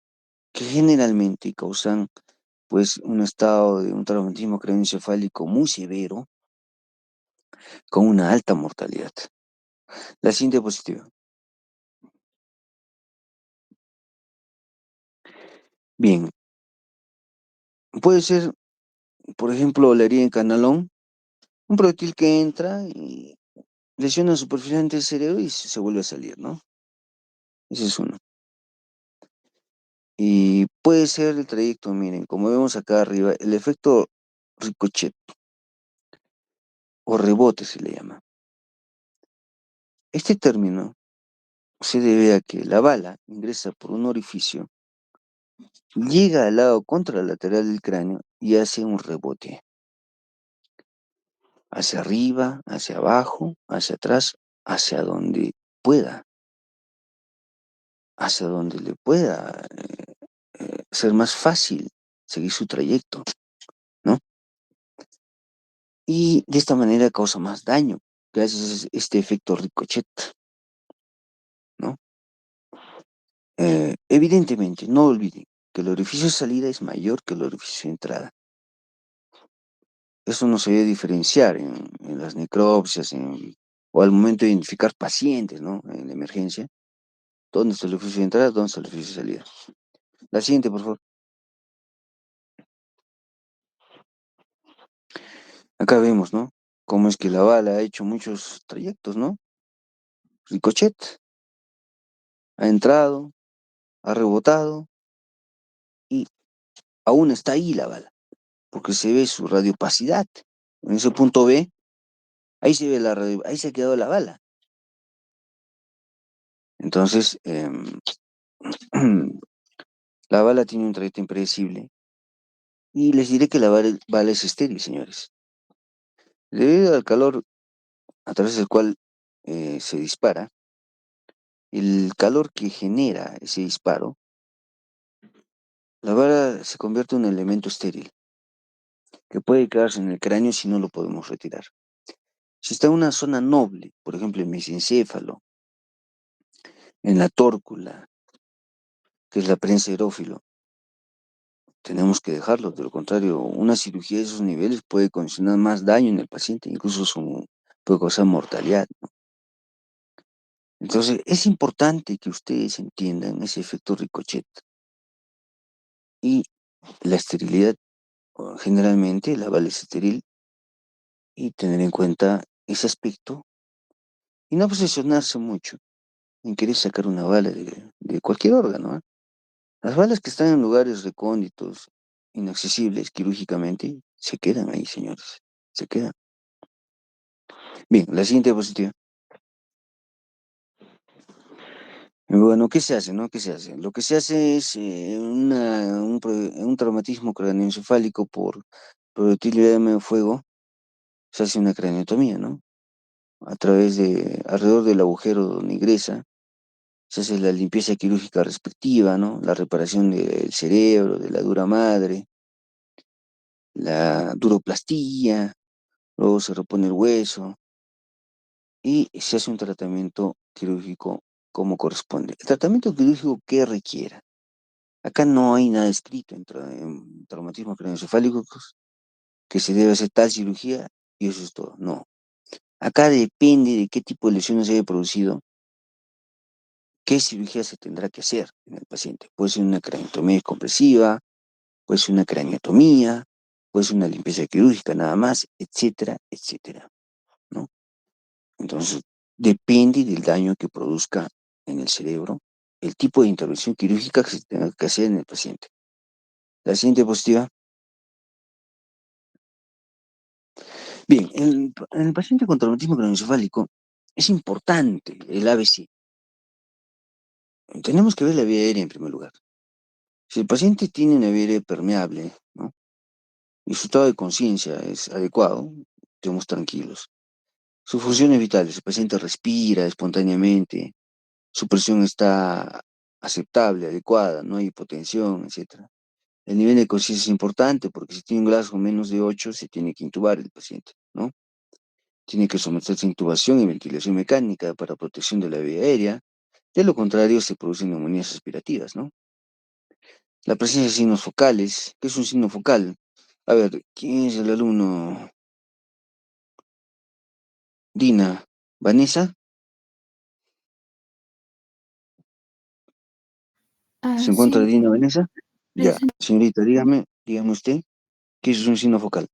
S1: que generalmente causan pues un estado de un traumatismo craneoencefálico muy severo con una alta mortalidad. La siguiente diapositiva. Bien, puede ser, por ejemplo, la herida en canalón, un proyectil que entra y lesiona superficialmente el cerebro y se vuelve a salir, ¿no? Ese es uno. Y puede ser el trayecto, miren, como vemos acá arriba, el efecto ricochet o rebote se le llama. Este término se debe a que la bala ingresa por un orificio, llega al lado contralateral del cráneo y hace un rebote. Hacia arriba, hacia abajo, hacia atrás, hacia donde pueda, hacia donde le pueda ser más fácil seguir su trayecto, ¿no? Y de esta manera causa más daño, gracias a este efecto ricochet, ¿no? Evidentemente, no olviden que el orificio de salida es mayor que el orificio de entrada. Eso no se debe diferenciar en las necropsias o al momento de identificar pacientes, ¿no? En la emergencia. ¿Dónde está el orificio de entrada? ¿Dónde está el orificio de salida? La siguiente, por favor. Acá vemos, ¿no? Cómo es que la bala ha hecho muchos trayectos, ¿no? Ricochet, ha entrado, ha rebotado y aún está ahí la bala, porque se ve su radiopacidad. En ese punto B, ahí se ve ahí se ha quedado la bala. Entonces, la bala tiene un trayecto impredecible. Y les diré que la bala es estéril, señores. Debido al calor a través del cual se dispara, el calor que genera ese disparo, la bala se convierte en un elemento estéril que puede quedarse en el cráneo si no lo podemos retirar. Si está en una zona noble, por ejemplo, el mesencéfalo, en la tórcula, que es la prensa erófilo, tenemos que dejarlo. De lo contrario, una cirugía de esos niveles puede ocasionar más daño en el paciente, incluso puede causar mortalidad, ¿no? Entonces, es importante que ustedes entiendan ese efecto ricochet y la esterilidad. Generalmente, la bala es estéril y tener en cuenta ese aspecto y no obsesionarse mucho en querer sacar una bala de cualquier órgano, ¿eh? Las balas que están en lugares recónditos, inaccesibles quirúrgicamente, se quedan ahí, señores. Se quedan. Bien, la siguiente diapositiva. Bueno, ¿qué se hace, no? ¿Qué se hace? Lo que se hace es un traumatismo craneoencefálico por proyectil de fuego, se hace una craneotomía, ¿no? Alrededor del agujero donde ingresa, se hace la limpieza quirúrgica respectiva, ¿no? La reparación del cerebro, de la dura madre, la duroplastía, luego se repone el hueso y se hace un tratamiento quirúrgico como corresponde. El tratamiento quirúrgico que requiera. Acá no hay nada escrito en traumatismo craneoencefálico que se debe hacer tal cirugía y eso es todo. No. Acá depende de qué tipo de lesiones se haya producido, qué cirugía se tendrá que hacer en el paciente. Puede ser una craneotomía compresiva, puede ser una craneotomía, puede ser una limpieza quirúrgica nada más, etcétera, etcétera, ¿no? Entonces, depende del daño que produzca en el cerebro, el tipo de intervención quirúrgica que se tenga que hacer en el paciente. La siguiente diapositiva. Bien, en el paciente con traumatismo craneoencefálico es importante el ABC. Tenemos que ver la vía aérea en primer lugar. Si el paciente tiene una vía aérea permeable, ¿no? Y su estado de conciencia es adecuado, estemos tranquilos. Sus funciones vitales, el paciente respira espontáneamente, su presión está aceptable, adecuada, no hay hipotensión, etc. El nivel de conciencia es importante porque si tiene un Glasgow menos de 8, se tiene que intubar el paciente, ¿no? Tiene que someterse a intubación y ventilación mecánica para protección de la vía aérea. De lo contrario, se producen neumonías aspirativas, ¿no? La presencia de signos focales. ¿Qué es un signo focal? A ver, ¿quién es el alumno? Dina. ¿Vanessa? ¿Se encuentra
S5: Sí,
S1: Dina Vanessa? Ya,
S5: presente.
S1: señorita, dígame usted, ¿qué es un signo focal?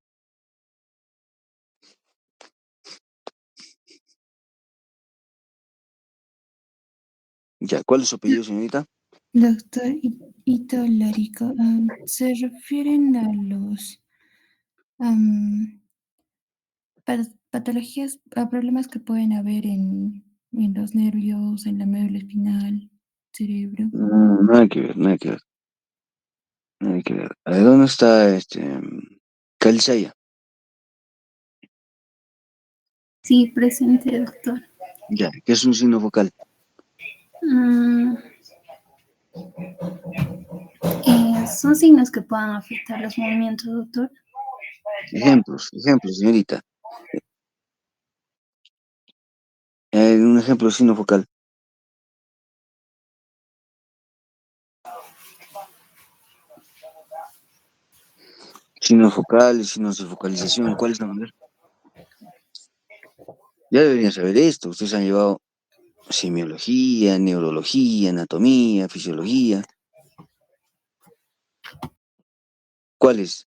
S1: Ya, ¿cuál es su apellido, señorita?
S5: Doctor Ito Lórico, se refieren a los am, patologías, a problemas que pueden haber en los nervios, en la médula espinal, cerebro.
S1: Nada que ver, nada que ver, nada que ver. A ver, ¿dónde está Calizaya?
S5: Sí, presente, doctor.
S1: Ya, ¿qué es un signo focal?
S5: Mm, ¿Son signos que puedan afectar los movimientos, doctor?
S1: Ejemplos, señorita. Un ejemplo de signo focal. Signos focales, signos de focalización, ¿cuáles son? A ver. Ya deberían saber esto. Ustedes han llevado semiología, neurología, anatomía, fisiología. ¿Cuáles?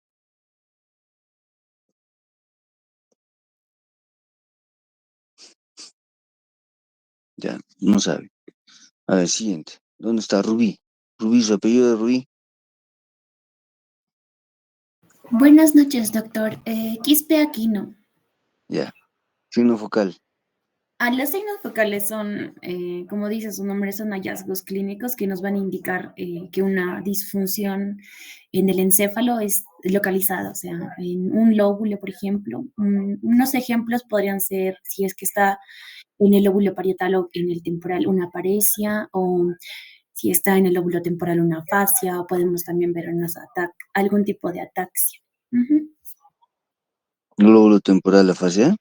S1: Ya, no sabe. A ver, siguiente. ¿Dónde está Rubí? Rubí, su apellido de Rubí.
S6: Buenas noches, doctor. Quispe Aquino.
S1: Ya, signo focal.
S6: Los signos focales son, como dice su nombre, son hallazgos clínicos que nos van a indicar que una disfunción en el encéfalo es localizada, o sea, en un lóbulo, por ejemplo. Unos ejemplos podrían ser si es que está en el lóbulo parietal o en el temporal una paresia, o si está en el lóbulo temporal una afasia, o podemos también ver algún tipo de ataxia. Ujú.
S1: Lóbulo temporal, afasia.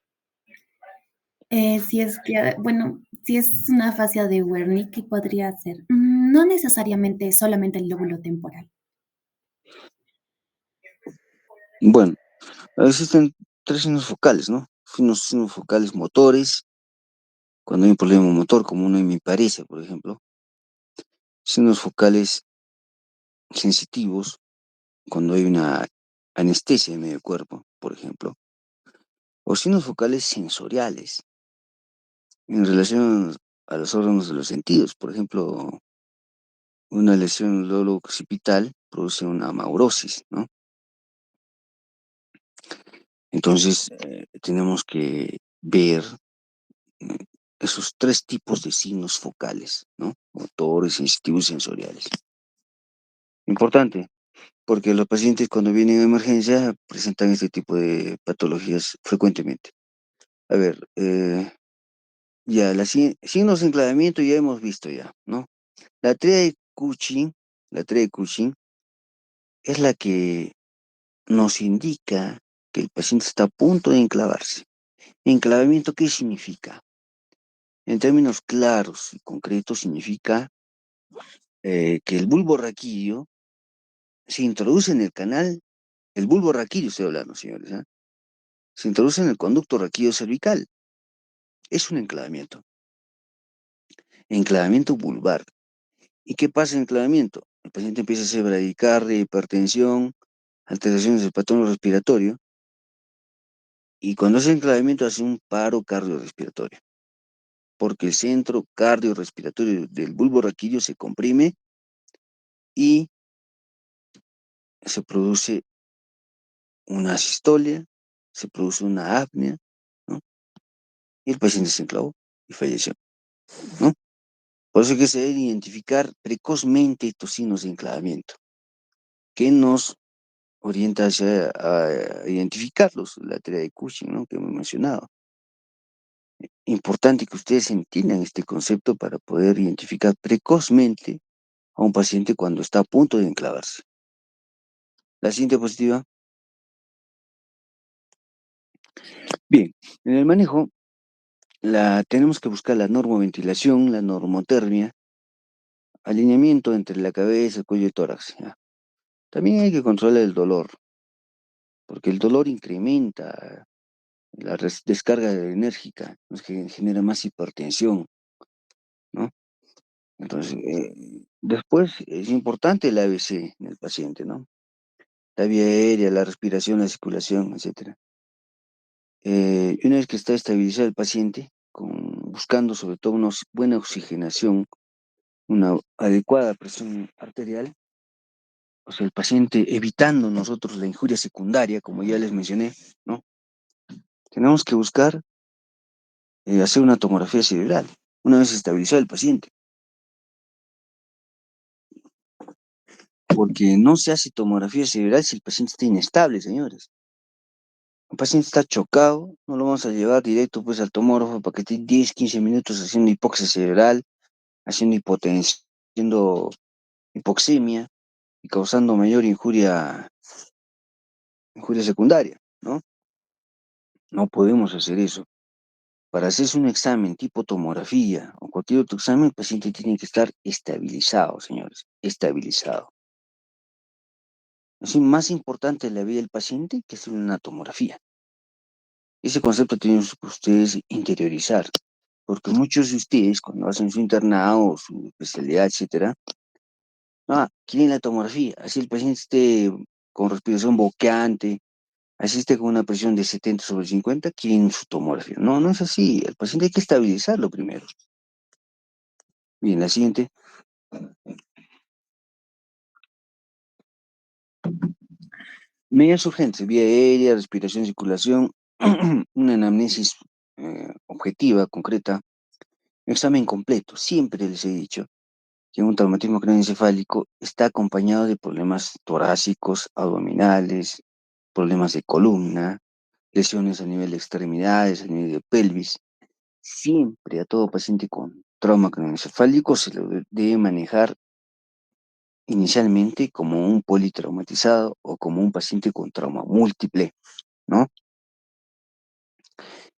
S6: Si es que, bueno, si es una fascia de Wernicke, podría ser. No necesariamente solamente el lóbulo temporal.
S1: Bueno, existen tres signos focales, ¿no? Signos focales motores, cuando hay un problema motor, como una hemiparesia, por ejemplo. Signos focales sensitivos, cuando hay una anestesia en medio cuerpo, por ejemplo. O signos focales sensoriales, en relación a los órganos de los sentidos. Por ejemplo, una lesión en el lóbulo occipital produce una maurosis, ¿no? Entonces, tenemos que ver mm, esos tres tipos de signos focales, ¿no? Motores, sensitivos y sensoriales. Importante, porque los pacientes cuando vienen a emergencia presentan este tipo de patologías frecuentemente. A ver, ya, signos de enclavamiento ya hemos visto ya, ¿no? La tríada de Cushing, la tríada de Cushing es la que nos indica que el paciente está a punto de enclavarse. ¿Enclavamiento qué significa? En términos claros y concretos significa que el bulbo raquídeo se introduce en el canal, el bulbo raquídeo estoy hablando, señores, ¿ah? Se introduce en el conducto raquídeo cervical. Es un enclavamiento vulvar. ¿Y qué pasa en enclavamiento? El paciente empieza a hacer bradicardia, hipertensión, alteraciones del patrón respiratorio, y cuando hace enclavamiento hace un paro cardiorrespiratorio, porque el centro cardiorrespiratorio del bulbo raquídeo se comprime y se produce una asistolia, se produce una apnea, ¿no? Y el paciente se enclavó y falleció, ¿no? Por eso es que se debe identificar precozmente estos signos de enclavamiento, que nos orienta hacia a identificarlos, la teoría de Cushing, ¿no? Que hemos mencionado. Importante que ustedes entiendan este concepto para poder identificar precozmente a un paciente cuando está a punto de enclavarse. La siguiente diapositiva. Bien, en el manejo tenemos que buscar la normoventilación, la normotermia, alineamiento entre la cabeza, el cuello y tórax. ¿Ya? También hay que controlar el dolor, porque el dolor incrementa la descarga enérgica, nos genera más hipertensión, ¿no? Entonces, después es importante el ABC en el paciente, ¿no? La vía aérea, la respiración, la circulación, etcétera. Y una vez que está estabilizado el paciente, buscando sobre todo una buena oxigenación, una adecuada presión arterial, o sea, el paciente evitando nosotros la injuria secundaria, como ya les mencioné, ¿no? Tenemos que buscar hacer una tomografía cerebral, una vez estabilizado el paciente, porque no se hace tomografía cerebral si el paciente está inestable, señores. El paciente está chocado, no lo vamos a llevar directo pues al tomógrafo para que esté 10, 15 minutos haciendo hipoxia cerebral, haciendo hipotensión, haciendo hipoxemia y causando mayor injuria secundaria, ¿no? No podemos hacer eso. Para hacerse un examen tipo tomografía o cualquier otro examen, el paciente tiene que estar estabilizado, señores, estabilizado. Es más importante la vida del paciente que hacer una tomografía. Ese concepto tienen que ustedes interiorizar, porque muchos de ustedes, cuando hacen su internado o su especialidad, etcétera, quieren la tomografía, así el paciente esté con respiración boqueante, así esté con una presión de 70/50, quieren su tomografía. No, no es así, el paciente hay que estabilizarlo primero. Bien, la siguiente. Medidas urgentes, vía aérea, respiración, circulación, una anamnesis objetiva, concreta, examen completo. Siempre les he dicho que un traumatismo craneoencefálico está acompañado de problemas torácicos, abdominales, problemas de columna, lesiones a nivel de extremidades, a nivel de pelvis. Siempre a todo paciente con trauma craneoencefálico se lo debe manejar inicialmente como un politraumatizado o como un paciente con trauma múltiple, ¿no?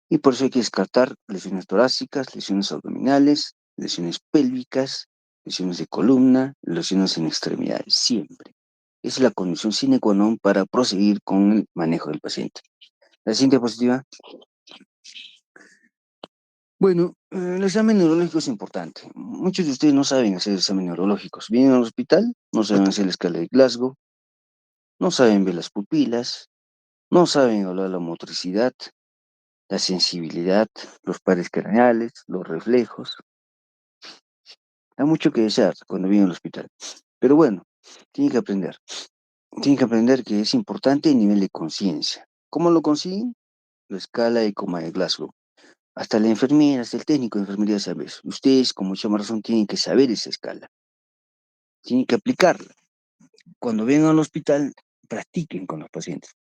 S1: Y por eso hay que descartar lesiones torácicas, lesiones abdominales, lesiones pélvicas, lesiones de columna, lesiones en extremidades, siempre. Esa es la condición sine qua non para proseguir con el manejo del paciente. La siguiente diapositiva. Bueno, el examen neurológico es importante. Muchos de ustedes no saben hacer exámenes neurológicos. Vienen al hospital, no saben hacer la escala de Glasgow, no saben ver las pupilas, no saben evaluar la motricidad, la sensibilidad, los pares craneales, los reflejos. Hay mucho que desear cuando viene al hospital. Pero bueno, tienen que aprender. Tienen que aprender que es importante el nivel de conciencia. ¿Cómo lo consiguen? La escala de coma de Glasgow. Hasta la enfermera, hasta el técnico de enfermería sabe eso. Ustedes, con mucha más razón, tienen que saber esa escala. Tienen que aplicarla. Cuando vengan al hospital, practiquen con los pacientes.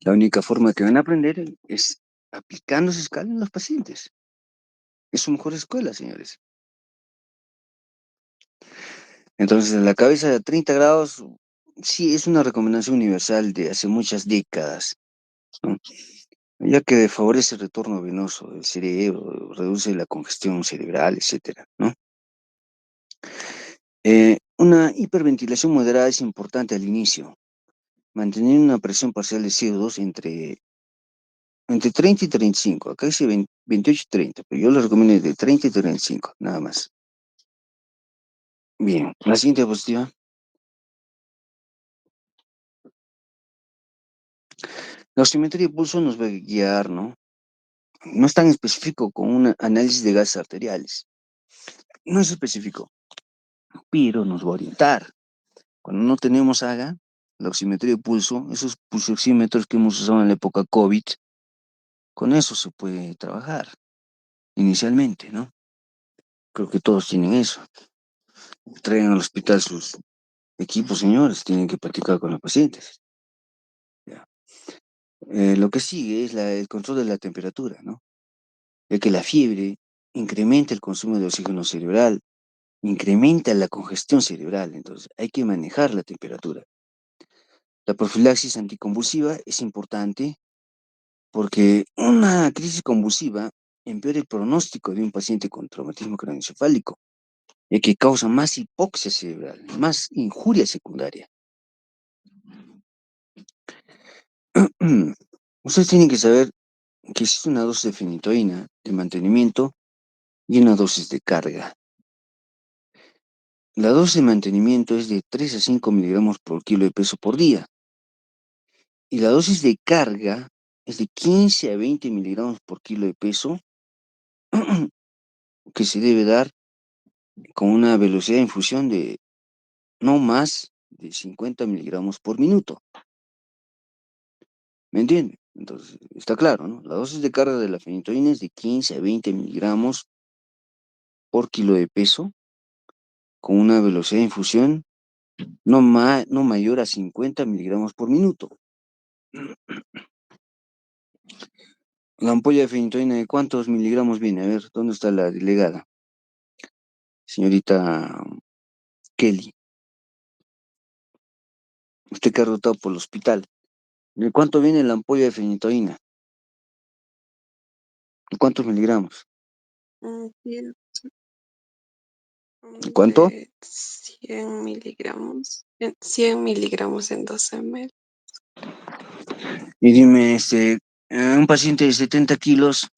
S1: La única forma que van a aprender es aplicando esa escala en los pacientes. Es su mejor escuela, señores. Entonces, la cabeza de 30 grados, sí, es una recomendación universal de hace muchas décadas, ¿no? Ya que favorece el retorno venoso del cerebro, reduce la congestión cerebral, etcétera, ¿no? Una hiperventilación moderada es importante al inicio. Mantener una presión parcial de CO2 entre 30 y 35. Acá dice 28 y 30, pero yo les recomiendo de 30 y 35, nada más. Bien, la siguiente diapositiva. La oximetría de pulso nos va a guiar, ¿no? No es tan específico con un análisis de gases arteriales. No es específico, pero nos va a orientar. Cuando no tenemos AGA, la oximetría de pulso, esos pulsoxímetros que hemos usado en la época COVID, con eso se puede trabajar inicialmente, ¿no? Creo que todos tienen eso. Traen al hospital sus equipos, señores, tienen que practicar con los pacientes. ¿Ya? Lo que sigue es el control de la temperatura, ¿no? Ya que la fiebre incrementa el consumo de oxígeno cerebral, incrementa la congestión cerebral, entonces hay que manejar la temperatura. La profilaxis anticonvulsiva es importante porque una crisis convulsiva empeora el pronóstico de un paciente con traumatismo craneoencefálico, ya que causa más hipoxia cerebral, más injuria secundaria. Ustedes tienen que saber que existe una dosis de fenitoína de mantenimiento y una dosis de carga. La dosis de mantenimiento es de 3 a 5 miligramos por kilo de peso por día. Y la dosis de carga es de 15 a 20 miligramos por kilo de peso, que se debe dar con una velocidad de infusión de no más de 50 miligramos por minuto. ¿Me entienden? Entonces, está claro, ¿no? La dosis de carga de la fenitoína es de 15 a 20 miligramos por kilo de peso, con una velocidad de infusión no mayor a 50 miligramos por minuto. La ampolla de fenitoína, ¿de cuántos miligramos viene? A ver, ¿dónde está la delegada? Señorita Kelly, usted que ha rotado por el hospital. ¿De cuánto viene la ampolla de fenitoína? ¿De cuántos miligramos?
S2: Bien,
S1: ¿De cuánto?
S2: de 100 miligramos. 100 miligramos en 12 ml.
S1: Y dime, un paciente de 70 kilos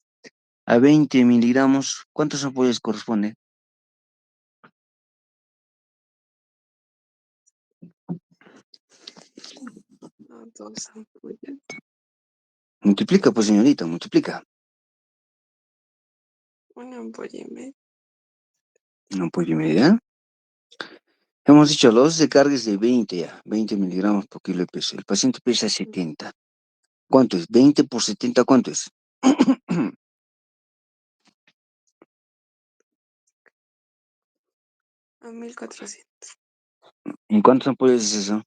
S1: a 20 miligramos, ¿cuántas ampollas corresponde?
S2: Dos ampollas.
S1: Multiplica, pues señorita, multiplica.
S2: Una ampolla y media.
S1: Una ampolla y media. Hemos dicho, la dosis de carga es de 20 ya, 20 miligramos por kilo de peso. El paciente pesa 70. ¿Cuánto es? 20 por 70, ¿cuánto es?
S2: A 1400.
S1: ¿En cuántas ampollas es eso?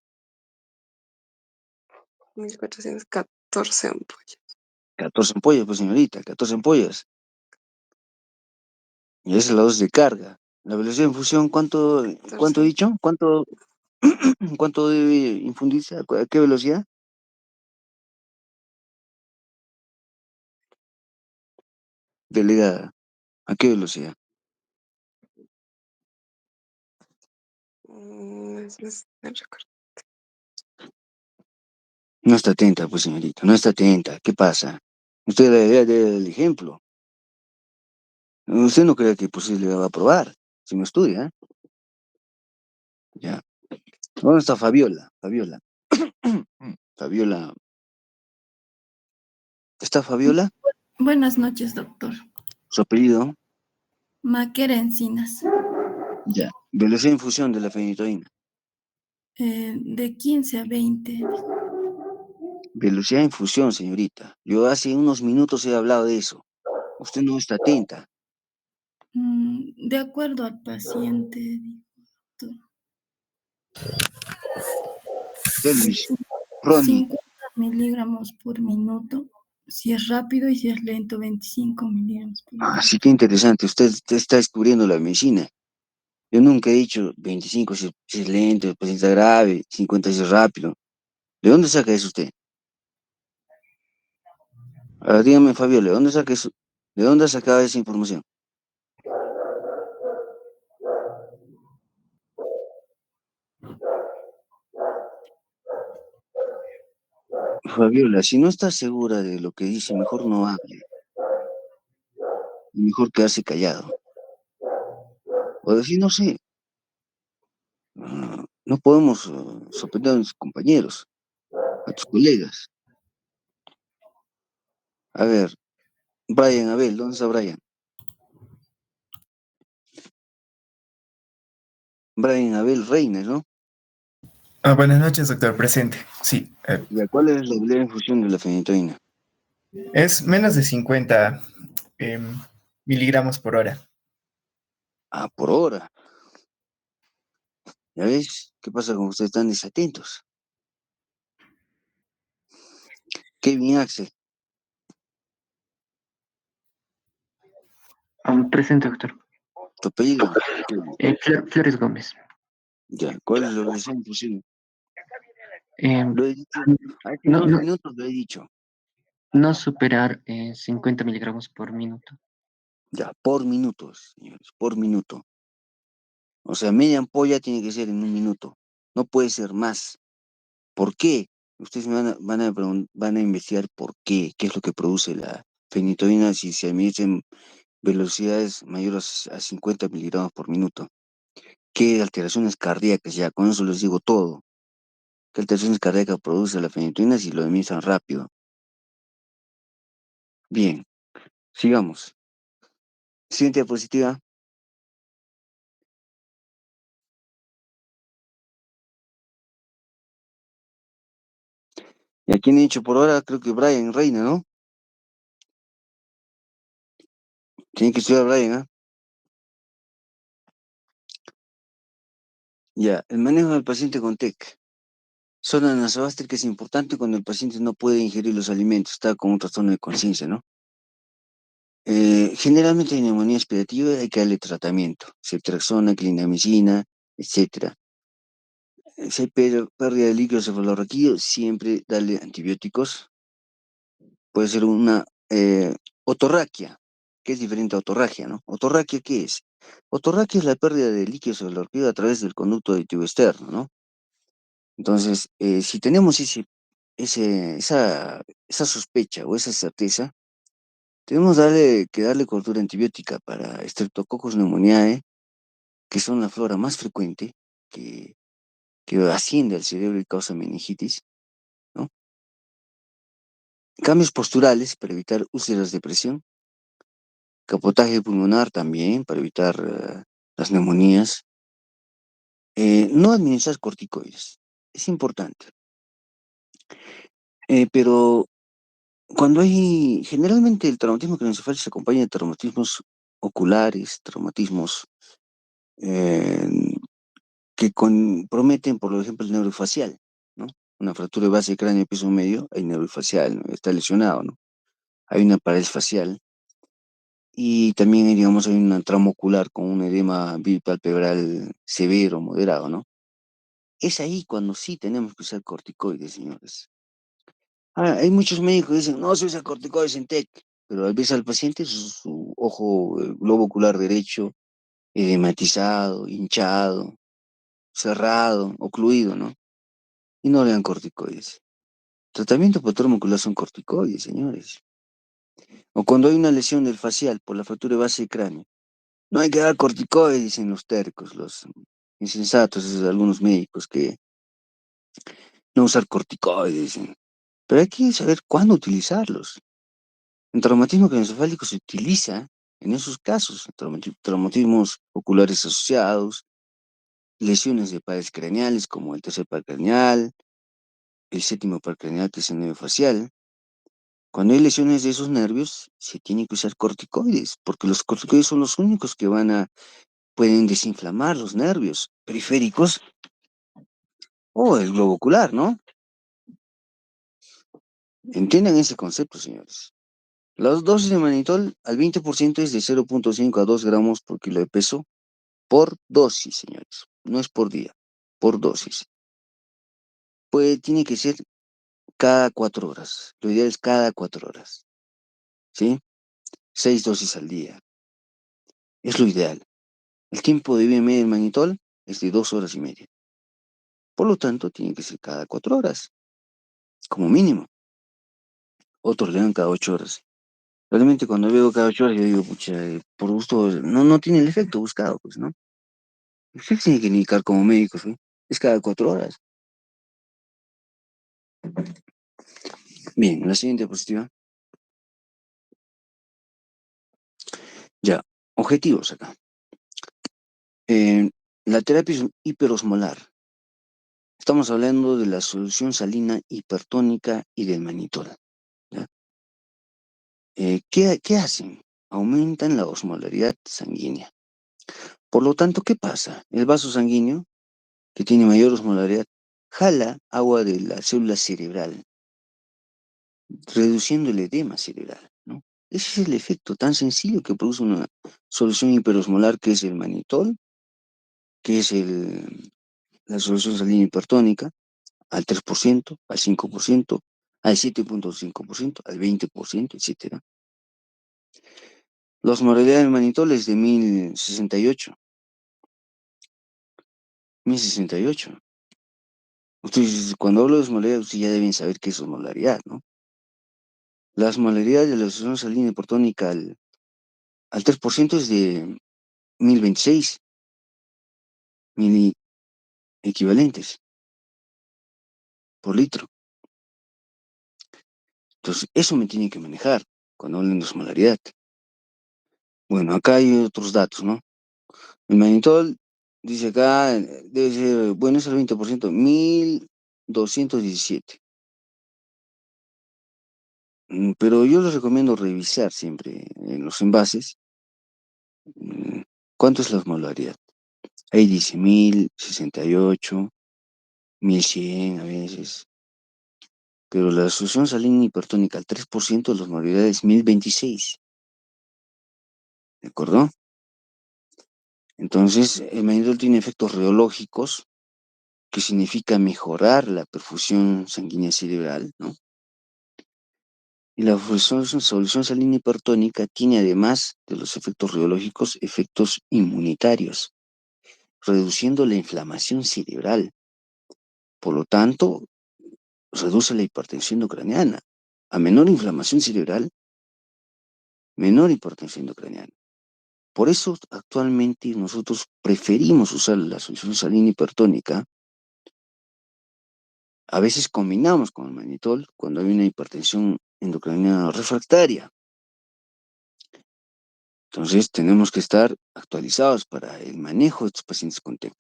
S2: 1414 ampollas.
S1: 14 ampollas, pues señorita, 14 ampollas. Y esa es la dosis de carga. La velocidad de infusión, ¿cuánto he
S2: 14.
S1: dicho? ¿Cuánto debe infundirse? ¿A qué velocidad? Delegada. ¿A qué velocidad?
S2: No recuerdo.
S1: No está atenta, pues señorita, no está atenta. ¿Qué pasa? Usted debería dar el ejemplo. Usted no cree que pues le va a probar si no estudia, ¿eh? Ya. ¿Dónde está Fabiola? Fabiola. Fabiola. ¿Está Fabiola?
S5: Buenas noches, doctor.
S1: ¿Su apellido?
S5: Maquera Encinas,
S1: Ya. Velocidad de infusión de la fenitoína.
S5: de 15 a 20.
S1: Velocidad de infusión, señorita. Yo hace unos minutos he hablado de eso. Usted no está atenta.
S5: De acuerdo al paciente, doctor.
S1: Elvis, Ronnie.
S5: 50 miligramos por minuto. Si es rápido y si es lento, 25 miligramos por
S1: Ah,
S5: minuto.
S1: sí, qué interesante. Usted está descubriendo la medicina. Yo nunca he dicho 25 si es lento, el paciente está grave, 50 si es rápido. ¿De dónde saca eso usted? Ahora dígame, Fabiola, ¿de dónde saca eso? ¿De dónde ha sacado esa información? Fabiola, si no está segura de lo que dice, mejor no hable. Mejor quedarse callado. O decir, no sé. No podemos sorprender a nuestros compañeros, a tus colegas. A ver, Brian, Abel, ¿dónde está Brian? Brian Abel Reina, ¿no?
S7: Buenas noches, doctor. Presente. Sí,
S1: ¿Y cuál es la velocidad de infusión de la fenitoína?
S7: es menos de 50 miligramos por hora.
S1: Ah, por hora. ¿Ya ves? ¿Qué pasa con ustedes tan desatentos? Kevin Axel,
S4: Presente, doctor.
S1: ¿Tu apellido?
S4: Flores Gómez.
S1: Ya, ¿cuál es la oración posible?
S4: Em,
S1: Lo he dicho, hace
S4: no,
S1: unos
S4: no,
S1: minutos lo he dicho.
S4: no superar 50 miligramos por minuto.
S1: Ya, por minutos, señores, por minuto. O sea, media ampolla tiene que ser en un minuto. No puede ser más. ¿Por qué? Ustedes van a investigar por qué, qué es lo que produce la fenitoína si se emiten velocidades mayores a 50 miligramos por minuto. ¿Qué alteraciones cardíacas? Ya, con eso les digo todo. ¿Qué alteraciones cardíacas produce la fenitoína si lo emiten rápido? Bien, sigamos. Siguiente diapositiva. Y aquí han dicho por ahora, creo que Brian Reina, ¿no? Tiene que estudiar Brian, ¿ah? Ya, el manejo del paciente con TEC. Zona nasogástrica es importante cuando el paciente no puede ingerir los alimentos, está con un trastorno de conciencia, ¿no? Generalmente en neumonía aspirativa hay que darle tratamiento, ceftriaxona, clindamicina, etcétera. Si hay pérdida de líquido cefalorraquídeo, siempre darle antibióticos. Puede ser una otorraquia, que es diferente a otorragia, ¿no? ¿Otorraquia qué es? Otorraquia es la pérdida de líquido cefalorraquídeo a través del conducto auditivo externo, ¿no? Entonces, si tenemos esa sospecha o esa certeza, tenemos que darle cobertura antibiótica para Streptococcus pneumoniae, que son la flora más frecuente, que, que asciende al cerebro y causa meningitis, ¿no? Cambios posturales para evitar úlceras de presión, capotaje pulmonar también para evitar las neumonías. No administrar corticoides, es importante. Pero generalmente el traumatismo craneoencefálico se acompaña de traumatismos oculares, traumatismos eh, que comprometen, por ejemplo, el neurofacial, ¿no? Una fractura de base de cráneo piso medio, hay neurofacial, ¿no? Está lesionado, ¿no? Hay una parálisis facial y también, digamos, hay una trauma ocular con un edema bipalpebral severo, moderado, ¿no? Es ahí cuando sí tenemos que usar corticoides, señores. Hay muchos médicos que dicen, no se usa corticoides en TEC, pero al ver al paciente su ojo, el globo ocular derecho, edematizado, hinchado, cerrado, ocluido, ¿no? Y no le dan corticoides. Tratamiento por trauma ocular son corticoides, señores. O cuando hay una lesión del facial por la fractura de base de cráneo. No hay que dar corticoides, dicen los tercos, los insensatos, esos algunos médicos que no usar corticoides, dicen. Pero hay que saber cuándo utilizarlos. El traumatismo craneoencefálico se utiliza en esos casos, traumatismos oculares asociados, lesiones de pares craneales como el tercer par craneal, el séptimo par craneal que es el nervio facial. Cuando hay lesiones de esos nervios, se tiene que usar corticoides, porque los corticoides son los únicos que pueden desinflamar los nervios periféricos o el globo ocular, ¿no? Entiendan ese concepto, señores. Las dosis de manitol al 20% es de 0,5 a 2 gramos por kilo de peso por dosis, señores. No es por día, por dosis. Tiene que ser cada 4 horas. Lo ideal es cada 4 horas, ¿sí? 6 dosis al día. Es lo ideal. El tiempo de vida media del manitol es de 2 horas y media. Por lo tanto, tiene que ser cada 4 horas, como mínimo. Otros le dan cada 8 horas. Realmente cuando veo cada 8 horas, yo digo, pucha, por gusto, no tiene el efecto buscado, pues, ¿no? Usted tiene que indicar como médico, ¿sí? Es cada 4 horas. Bien, la siguiente diapositiva. Ya, objetivos acá. La terapia es hiperosmolar. Estamos hablando de la solución salina hipertónica y del manitol, ¿ya? ¿Qué hacen? Aumentan la osmolaridad sanguínea. Por lo tanto, ¿qué pasa? El vaso sanguíneo, que tiene mayor osmolaridad, jala agua de la célula cerebral, reduciendo el edema cerebral, ¿no? Ese es el efecto tan sencillo que produce una solución hiperosmolar que es el manitol, que es la solución salina hipertónica, al 3%, al 5%, al 7,5%, al 20%, etcétera. La osmolaridad del manitol es de 1068. 1068. Ustedes, cuando hablo de osmolaridad, ustedes ya deben saber qué es osmolaridad, ¿no? La osmolaridad de la solución salina hipertónica al 3% es de 1026 miliequivalentes por litro. Entonces, eso me tiene que manejar cuando hablen de osmolaridad. Bueno, acá hay otros datos, ¿no? El manitol, dice acá, debe ser, bueno, es el 20%, 1217. Pero yo les recomiendo revisar siempre en los envases cuánto es la osmolaridad. Ahí dice 1068, 1100 a veces. Pero la solución salina hipertónica al 3% de la osmolaridad es 1026. ¿De acuerdo? Entonces, el manitol tiene efectos reológicos, que significa mejorar la perfusión sanguínea cerebral, ¿no? Y la solución salina hipertónica tiene, además de los efectos reológicos, efectos inmunitarios, reduciendo la inflamación cerebral. Por lo tanto, reduce la hipertensión intracraniana. A menor inflamación cerebral, menor hipertensión intracraniana. Por eso, actualmente, nosotros preferimos usar la solución salina hipertónica. A veces combinamos con el manitol cuando hay una hipertensión endocrinal refractaria. Entonces tenemos que estar actualizados para el manejo de estos pacientes con TEC.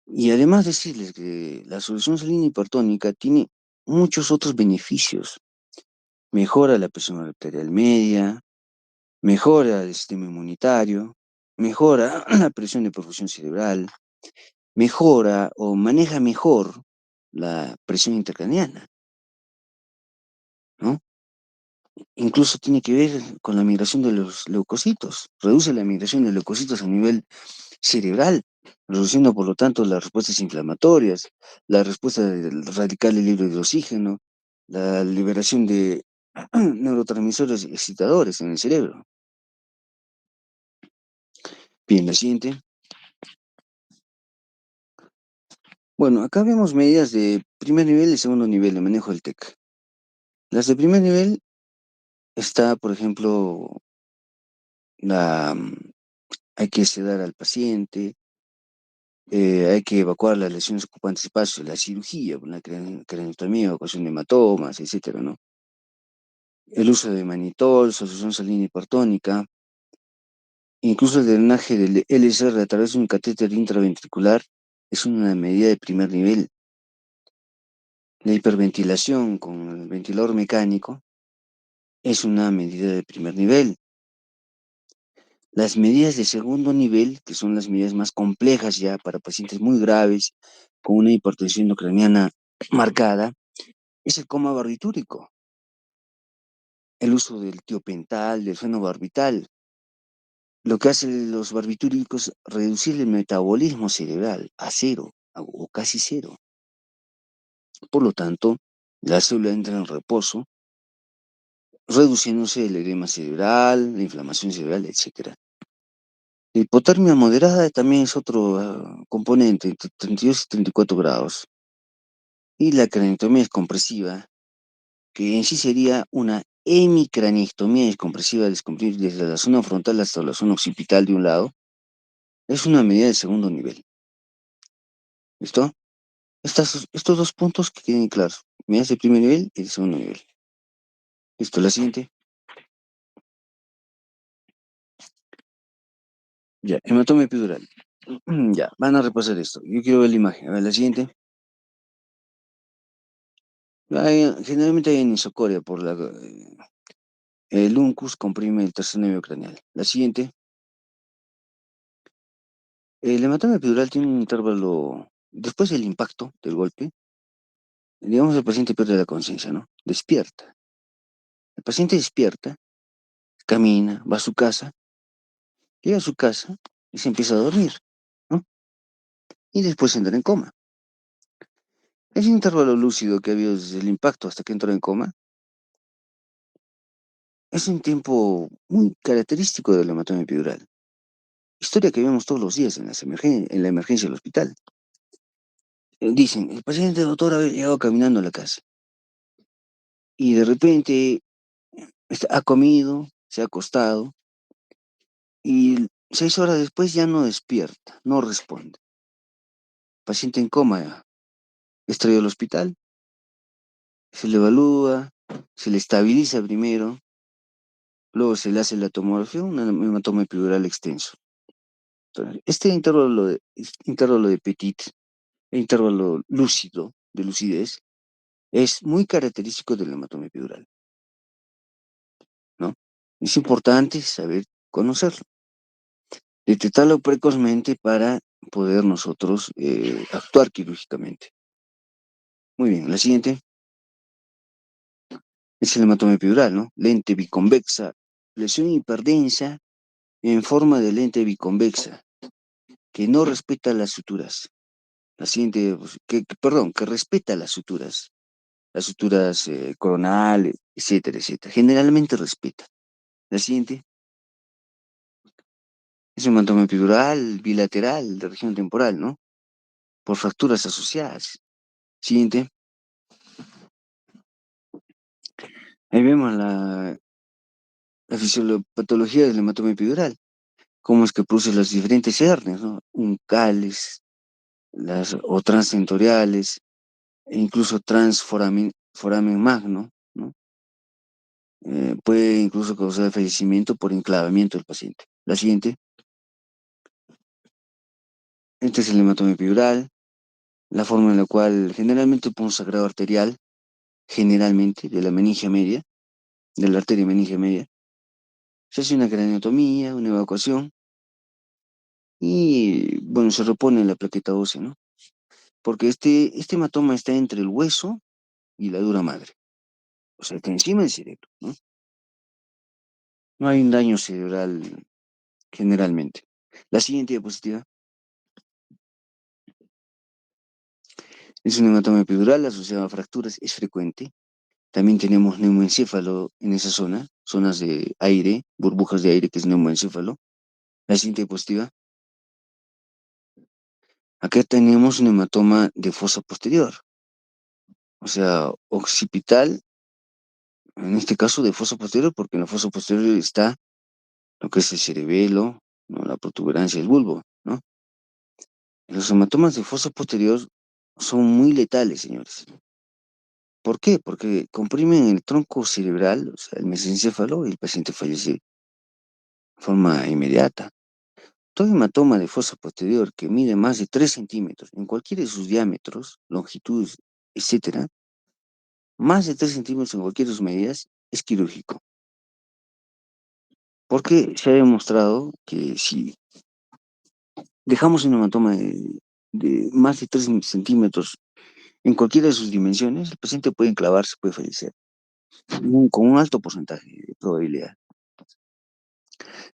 S1: Y además decirles que la solución salina hipertónica tiene muchos otros beneficios. Mejora la presión arterial media, mejora el sistema inmunitario, mejora la presión de perfusión cerebral, mejora o maneja mejor la presión intracraniana, ¿no? Incluso tiene que ver con la migración de los leucocitos, reduce la migración de leucocitos a nivel cerebral, reduciendo por lo tanto las respuestas inflamatorias, la respuesta radical del libre de oxígeno, la liberación de neurotransmisores excitadores en el cerebro. Bien, la siguiente. Bueno, acá vemos medidas de primer nivel y segundo nivel de manejo del TEC. Las de primer nivel está, por ejemplo, hay que sedar al paciente, hay que evacuar las lesiones ocupantes espacio, la cirugía, la craniotomía, evacuación de hematomas, etcétera, ¿no? El uso de manitol, solución salina hipertónica, incluso el drenaje del LSR a través de un catéter intraventricular es una medida de primer nivel. La hiperventilación con el ventilador mecánico es una medida de primer nivel. Las medidas de segundo nivel, que son las medidas más complejas ya para pacientes muy graves, con una hipertensión intracraniana marcada, es el coma barbitúrico, el uso del tiopental, del fenobarbital. Lo que hacen los barbitúricos, reducir el metabolismo cerebral a cero o casi cero. Por lo tanto, la célula entra en reposo, reduciéndose el edema cerebral, la inflamación cerebral, etc. La hipotermia moderada también es otro componente, entre 32 y 34 grados. Y la craniotomía descompresiva, que en sí sería una hemicraniectomía descompresiva, descomprimir desde la zona frontal hasta la zona occipital de un lado, es una medida de segundo nivel. ¿Listo? Estos dos puntos que queden claros. Medidas de primer nivel y de segundo nivel. Listo, la siguiente. Ya, hematoma epidural. Ya, van a repasar esto. Yo quiero ver la imagen. A ver, la siguiente. Generalmente hay anisocoria por el uncus comprime el tercer nervio craneal. La siguiente. El hematoma epidural tiene un intervalo, después del impacto del golpe, digamos el paciente pierde la conciencia, ¿no? Despierta. El paciente despierta camina, va a su casa, llega a su casa y se empieza a dormir, ¿no? Y después entra en coma. Ese intervalo lúcido que ha habido desde el impacto hasta que entró en coma es un tiempo muy característico del hematómago epidural. Historia que vemos todos los días en la emergencia del hospital. Dicen, el paciente doctor había llegado caminando a la casa y de repente ha comido, se ha acostado y 6 horas después ya no despierta, no responde. Paciente en coma es traído al hospital, se le evalúa, se le estabiliza primero, luego se le hace la tomografía, un hematoma epidural extenso. Entonces, este intervalo de Petit, el intervalo lúcido, de lucidez, es muy característico del hematoma epidural, ¿no? Es importante saber conocerlo, detectarlo precozmente para poder nosotros actuar quirúrgicamente. Muy bien, la siguiente es el hematoma epidural, ¿no? Lente biconvexa, lesión hiperdensa en forma de lente biconvexa, que no respeta las suturas. La siguiente, pues, que respeta las suturas coronales, etcétera, etcétera. Generalmente respeta. La siguiente es un hematoma epidural bilateral de región temporal, ¿no? Por fracturas asociadas. Siguiente. Ahí vemos la fisiopatología del hematoma epidural. Cómo es que produce las diferentes hernias, ¿no? Uncales, o transcentoriales, e incluso transforamen magno, ¿no? Puede incluso causar fallecimiento por enclavamiento del paciente. La siguiente. Este es el hematoma epidural, la forma en la cual generalmente por un sagrado arterial, generalmente de la meningia media, de la arteria meningia media, se hace una craneotomía, una evacuación y, bueno, se repone la plaqueta ósea, ¿no? Porque este hematoma está entre el hueso y la dura madre, o sea, está encima del cerebro, ¿no? No hay un daño cerebral generalmente. La siguiente diapositiva es un hematoma epidural asociado a fracturas, es frecuente. También tenemos neumoencéfalo en esa zona, zonas de aire, burbujas de aire que es neumoencéfalo. La siguiente diapositiva. Acá tenemos un hematoma de fosa posterior, o sea, occipital, en este caso de fosa posterior, porque en la fosa posterior está lo que es el cerebelo, ¿no? La protuberancia del bulbo, ¿no? Los hematomas de fosa posterior son muy letales, señores. ¿Por qué? Porque comprimen el tronco cerebral, o sea, el mesencéfalo, y el paciente fallece de forma inmediata. Todo hematoma de fosa posterior que mide más de 3 centímetros en cualquiera de sus diámetros, longitudes, etcétera, más de 3 centímetros en cualquiera de sus medidas, es quirúrgico. Porque se ha demostrado que si dejamos un hematoma de más de 3 centímetros en cualquiera de sus dimensiones, el paciente puede enclavarse, puede fallecer, con un alto porcentaje de probabilidad.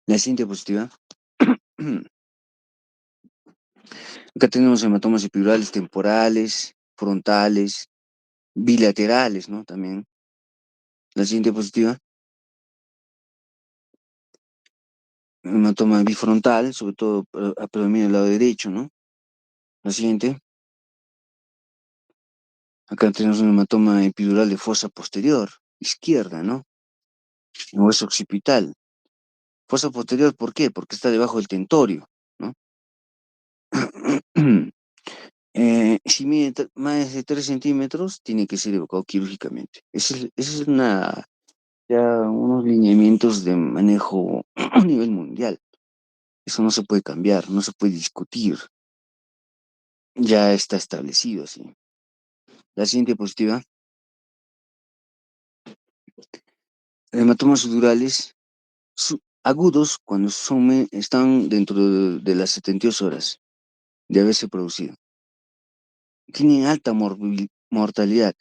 S1: La siguiente diapositiva. Acá tenemos hematomas epidurales temporales, frontales, bilaterales, ¿no? También. La siguiente diapositiva. Hematoma bifrontal, sobre todo predomina el lado derecho, ¿no? La siguiente. Acá tenemos un hematoma epidural de fosa posterior, izquierda, ¿no? En hueso occipital. Fosa posterior, ¿por qué? Porque está debajo del tentorio, ¿no? Si mide más de 3 centímetros, tiene que ser evacuado quirúrgicamente. Esa es ya unos lineamientos de manejo a nivel mundial. Eso no se puede cambiar, no se puede discutir. Ya está establecido así. La siguiente diapositiva. Hematomas sudurales agudos cuando están dentro de las 72 horas de haberse producido. Tienen alta mortalidad,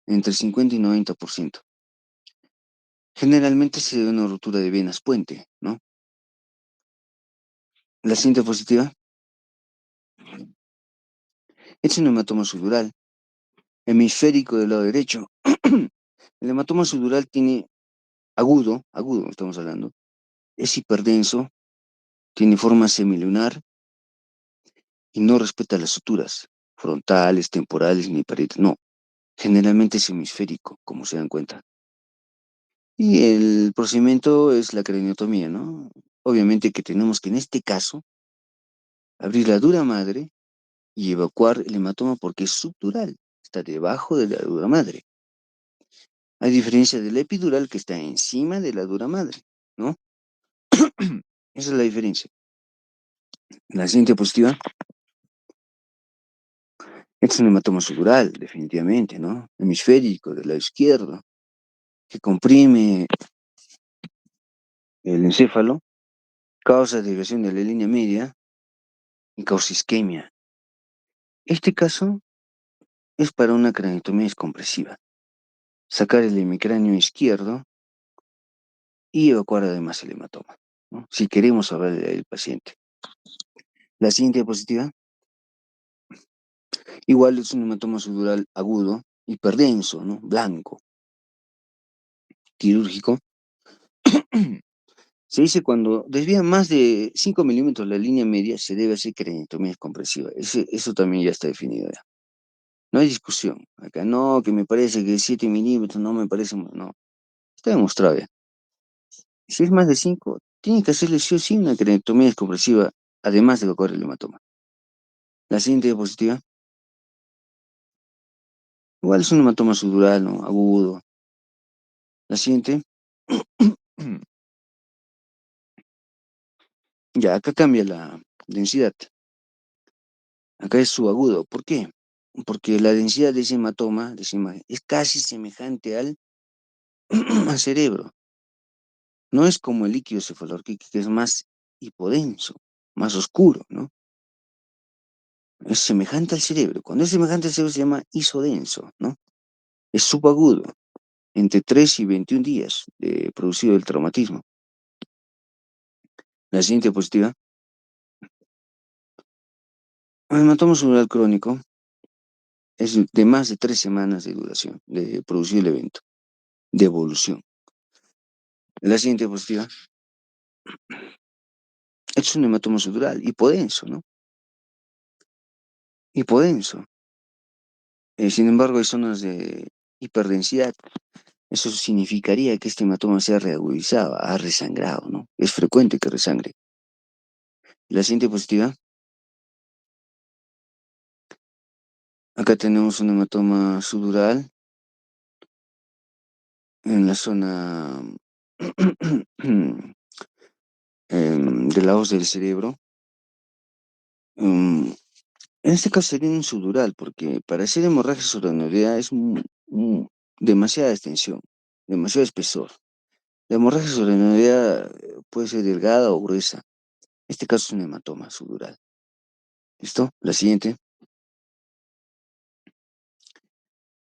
S1: entre 50 y 90%. Generalmente se debe a una rotura de venas puente, ¿no? La siguiente diapositiva es un hematoma sudural, hemisférico del lado derecho. El hematoma sudural tiene agudo, estamos hablando, es hiperdenso, tiene forma semilunar y no respeta las suturas frontales, temporales ni paredes, no. Generalmente es hemisférico, como se dan cuenta. Y el procedimiento es la craniotomía, ¿no? Obviamente que tenemos que en este caso abrir la dura madre y evacuar el hematoma porque es subdural, está debajo de la dura madre. A diferencia del epidural que está encima de la dura madre, ¿no? Esa es la diferencia. La siguiente diapositiva. Este es un hematoma subdural, definitivamente, ¿no? Hemisférico del lado izquierdo, que comprime el encéfalo, causa desviación de la línea media y causa isquemia. Este caso es para una craniotomía descompresiva. Sacar el hemicráneo izquierdo y evacuar además el hematoma, ¿no? Si queremos salvar el paciente. La siguiente diapositiva. Igual es un hematoma subdural agudo, hiperdenso, ¿no? Blanco, quirúrgico. Se dice cuando desvía más de 5 milímetros la línea media, se debe hacer craniotomía descompresiva. Eso también ya está definido ya. No hay discusión. Acá no, que me parece que 7 milímetros, no me parece, no. Está demostrado ya. Si es más de 5, tiene que hacerle sí o sí una craniotomía descompresiva, además de evacuar el hematoma. La siguiente diapositiva. Igual es un hematoma subdural, ¿no? Agudo. La siguiente. Ya, acá cambia la densidad. Acá es subagudo. ¿Por qué? Porque la densidad de ese hematoma, de esa imagen, es casi semejante al cerebro. No es como el líquido cefalorraquídeo, que es más hipodenso, más oscuro, ¿no? Es semejante al cerebro. Cuando es semejante al cerebro se llama isodenso, ¿no? Es subagudo, entre 3 y 21 días de producido el traumatismo. La siguiente diapositiva. El hematoma subdural crónico es de más de 3 semanas de duración de producir el evento, de evolución. La siguiente diapositiva. Es un hematoma subdural, hipodenso, ¿no? Hipodenso. Sin embargo, hay zonas de hiperdensidad. Eso significaría que este hematoma se ha reagudizado, ha resangrado, ¿no? Es frecuente que resangre. La siguiente diapositiva. Acá tenemos un hematoma subdural en la zona de la hoz del cerebro. En este caso sería un subdural, porque para hacer hemorragia subaracnoidea es demasiada extensión, demasiado espesor. La hemorragia subaracnoidea puede ser delgada o gruesa. En este caso es un hematoma subdural. ¿Listo? La siguiente.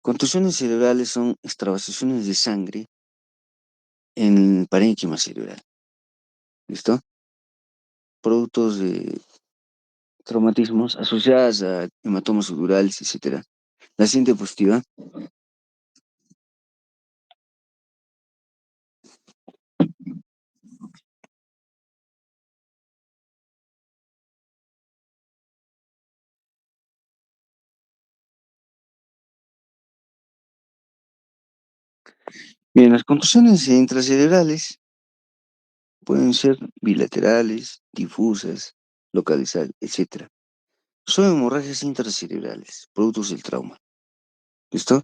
S1: Contusiones cerebrales son extravasaciones de sangre en el parénquima cerebral. ¿Listo? Productos de traumatismos asociadas a hematomas subdurales, etc. La siguiente diapositiva. Bien, las contusiones intracerebrales pueden ser bilaterales, difusas, localizadas, etc. Son hemorragias intracerebrales, productos del trauma. ¿Listo?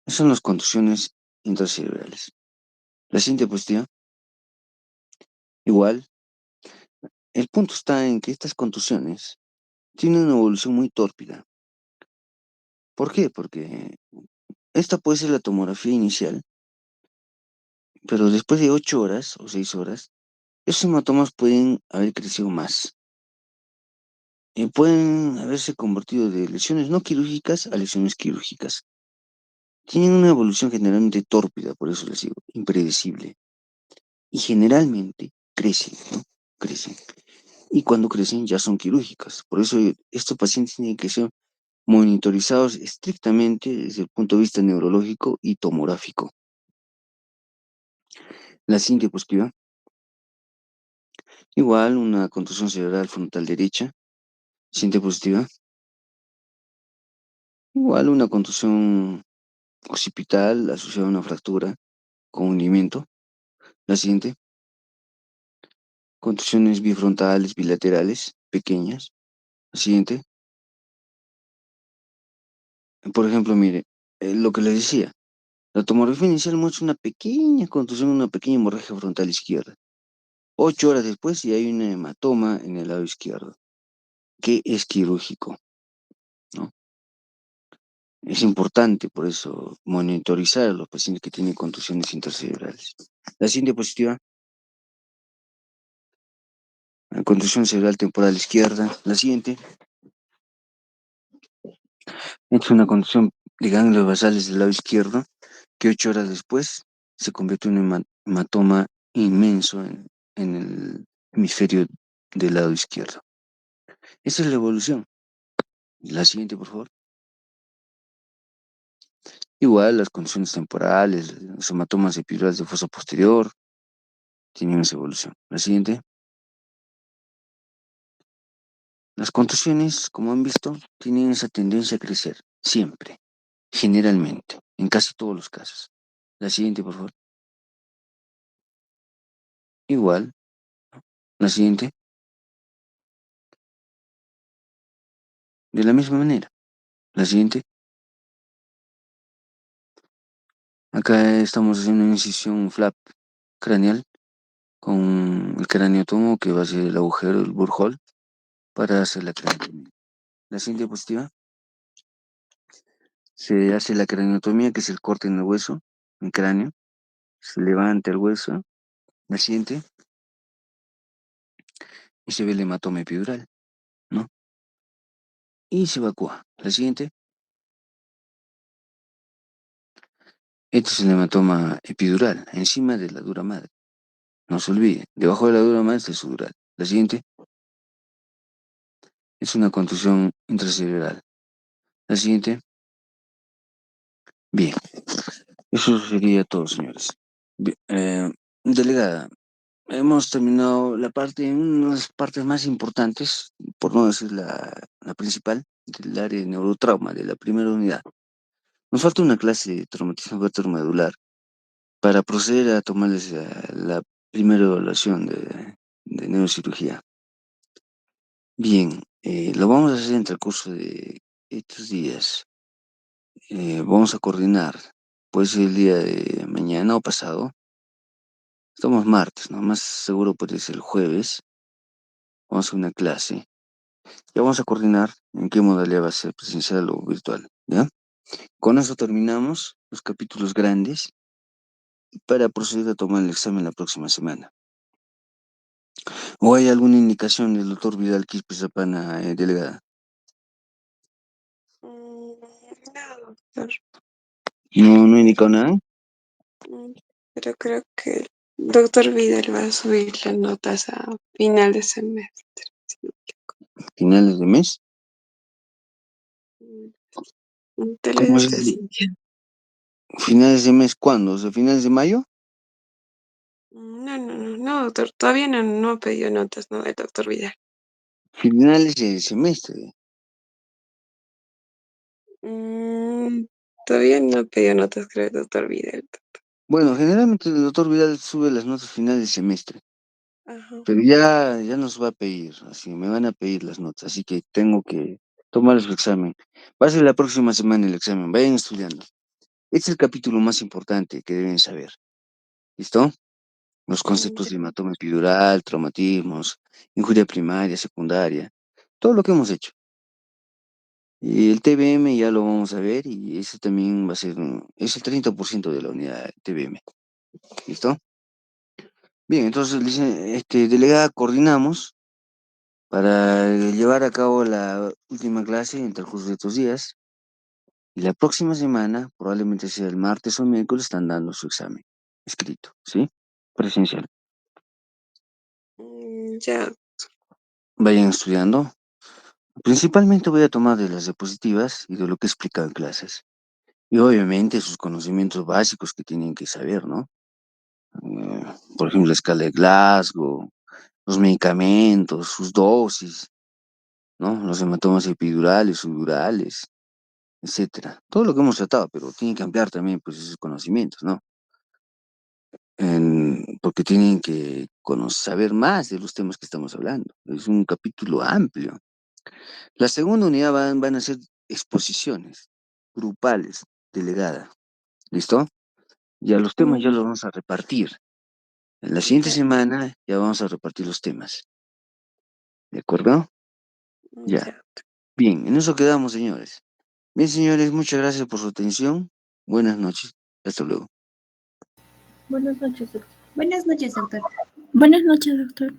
S1: Esas son las contusiones intracerebrales. La siguiente diapositiva. Igual, el punto está en que estas contusiones tienen una evolución muy tórpida. ¿Por qué? Porque esta puede ser la tomografía inicial, pero después de 8 horas o 6 horas, esos hematomas pueden haber crecido más. Y pueden haberse convertido de lesiones no quirúrgicas a lesiones quirúrgicas. Tienen una evolución generalmente tórpida, por eso les digo, impredecible. Y generalmente crecen, ¿no? Crecen. Y cuando crecen ya son quirúrgicas. Por eso estos pacientes tienen que ser monitorizados estrictamente desde el punto de vista neurológico y tomográfico. La siguiente diapositiva. Igual una contusión cerebral frontal derecha. Siguiente diapositiva. Igual una contusión occipital asociada a una fractura con hundimiento. La siguiente. Contusiones bifrontales bilaterales pequeñas. La siguiente. Por ejemplo, mire, lo que les decía. La tomografía inicial muestra una pequeña contusión, una pequeña hemorragia frontal izquierda. 8 horas después y hay un hematoma en el lado izquierdo, que es quirúrgico, ¿no? Es importante, por eso, monitorizar a los pacientes que tienen contusiones intercerebrales. La siguiente diapositiva, la contusión cerebral temporal izquierda. La siguiente, es una contusión de ganglios basales del lado izquierdo, que 8 horas después se convierte en un hematoma inmenso en el hemisferio del lado izquierdo. Esa es la evolución. La siguiente, por favor. Igual las condiciones temporales, los hematomas epidurales de fosa posterior tienen esa evolución. La siguiente. Las contusiones, como han visto, tienen esa tendencia a crecer, siempre, generalmente, en casi todos los casos. La siguiente, por favor. Igual. La siguiente. De la misma manera. La siguiente. Acá estamos haciendo una incisión flap craneal con el craneotomo que va a ser el agujero, el burhole, para hacer la craneotomía. La siguiente diapositiva. Se hace la craneotomía, que es el corte en el hueso, en el cráneo. Se levanta el hueso. La siguiente. Y se ve el hematoma epidural, ¿no? Y se evacúa. La siguiente. Este es el hematoma epidural, encima de la dura madre. No se olvide, debajo de la dura madre está el sudural. La siguiente es una contusión intracerebral. La siguiente. Bien, eso sería todo, señores. Bien, delegada, hemos terminado una de las partes más importantes, por no decir la principal, del área de neurotrauma, de la primera unidad. Nos falta una clase de traumatismo medular para proceder a tomarles la primera evaluación de neurocirugía. Bien, lo vamos a hacer entre el curso de estos días. Vamos a coordinar, puede ser el día de mañana o pasado. Estamos martes, ¿no? Más seguro puede ser el jueves. Vamos a hacer una clase. Ya vamos a coordinar en qué modalidad va a ser, presencial o virtual, ¿ya? Con eso terminamos los capítulos grandes para proceder a tomar el examen la próxima semana. ¿O hay alguna indicación del doctor Vidal Quispe Zapana, delegada?
S2: No, doctor.
S1: No he indicado nada.
S2: Mm, Pero creo que el doctor Vidal va a subir las notas a final de semestre. Sí.
S1: Finales de mes.
S2: Tal vez
S1: ¿Cómo es?
S2: esté sintiendo.
S1: ¿Finales de mes cuándo? O sea, ¿finales de mayo?
S2: No, doctor. Todavía no ha pedido notas, ¿no? El doctor Vidal.
S1: Finales de semestre.
S2: Mm, Todavía no ha pedido notas, creo, el doctor Vidal.
S1: Bueno, generalmente el doctor Vidal sube las notas finales de semestre,
S2: Ajá.
S1: pero ya nos va a pedir, así, me van a pedir las notas, así que tengo que tomar su examen. Va a ser la próxima semana el examen, vayan estudiando. Este es el capítulo más importante que deben saber. ¿Listo? Los conceptos
S2: Ya.
S1: de hematoma epidural, traumatismos, injuria primaria, secundaria, todo lo que hemos hecho. Y el TBM ya lo vamos a ver y ese también va a ser, es el 30% de la unidad TBM. ¿Listo? Bien, entonces, delegada, coordinamos para llevar a cabo la última clase en el transcurso de estos días. Y la próxima semana, probablemente sea el martes o miércoles, están dando su examen escrito, ¿sí? Presencial.
S2: Ya,
S1: Vayan estudiando. Principalmente voy a tomar de las diapositivas y de lo que he explicado en clases. Y obviamente sus conocimientos básicos que tienen que saber, ¿no? Eh, por ejemplo, la escala de Glasgow, los medicamentos, sus dosis, ¿no? Los hematomas epidurales, subdurales, etcétera. Todo lo que hemos tratado, pero tienen que ampliar también pues esos conocimientos, ¿no? Porque tienen que saber más de los temas que estamos hablando. Es un capítulo amplio. La segunda unidad van a ser exposiciones grupales, delegada. ¿Listo? Ya los temas ya los vamos a repartir. En la siguiente
S2: ya,
S1: semana ya vamos a repartir los temas. ¿De acuerdo? Ya.
S2: ya.
S1: Bien, en eso quedamos, señores. Bien, señores, muchas gracias por su atención. Buenas noches. Hasta luego.
S5: Buenas noches, doctor.
S6: Buenas noches, doctor.
S5: Buenas noches, doctor.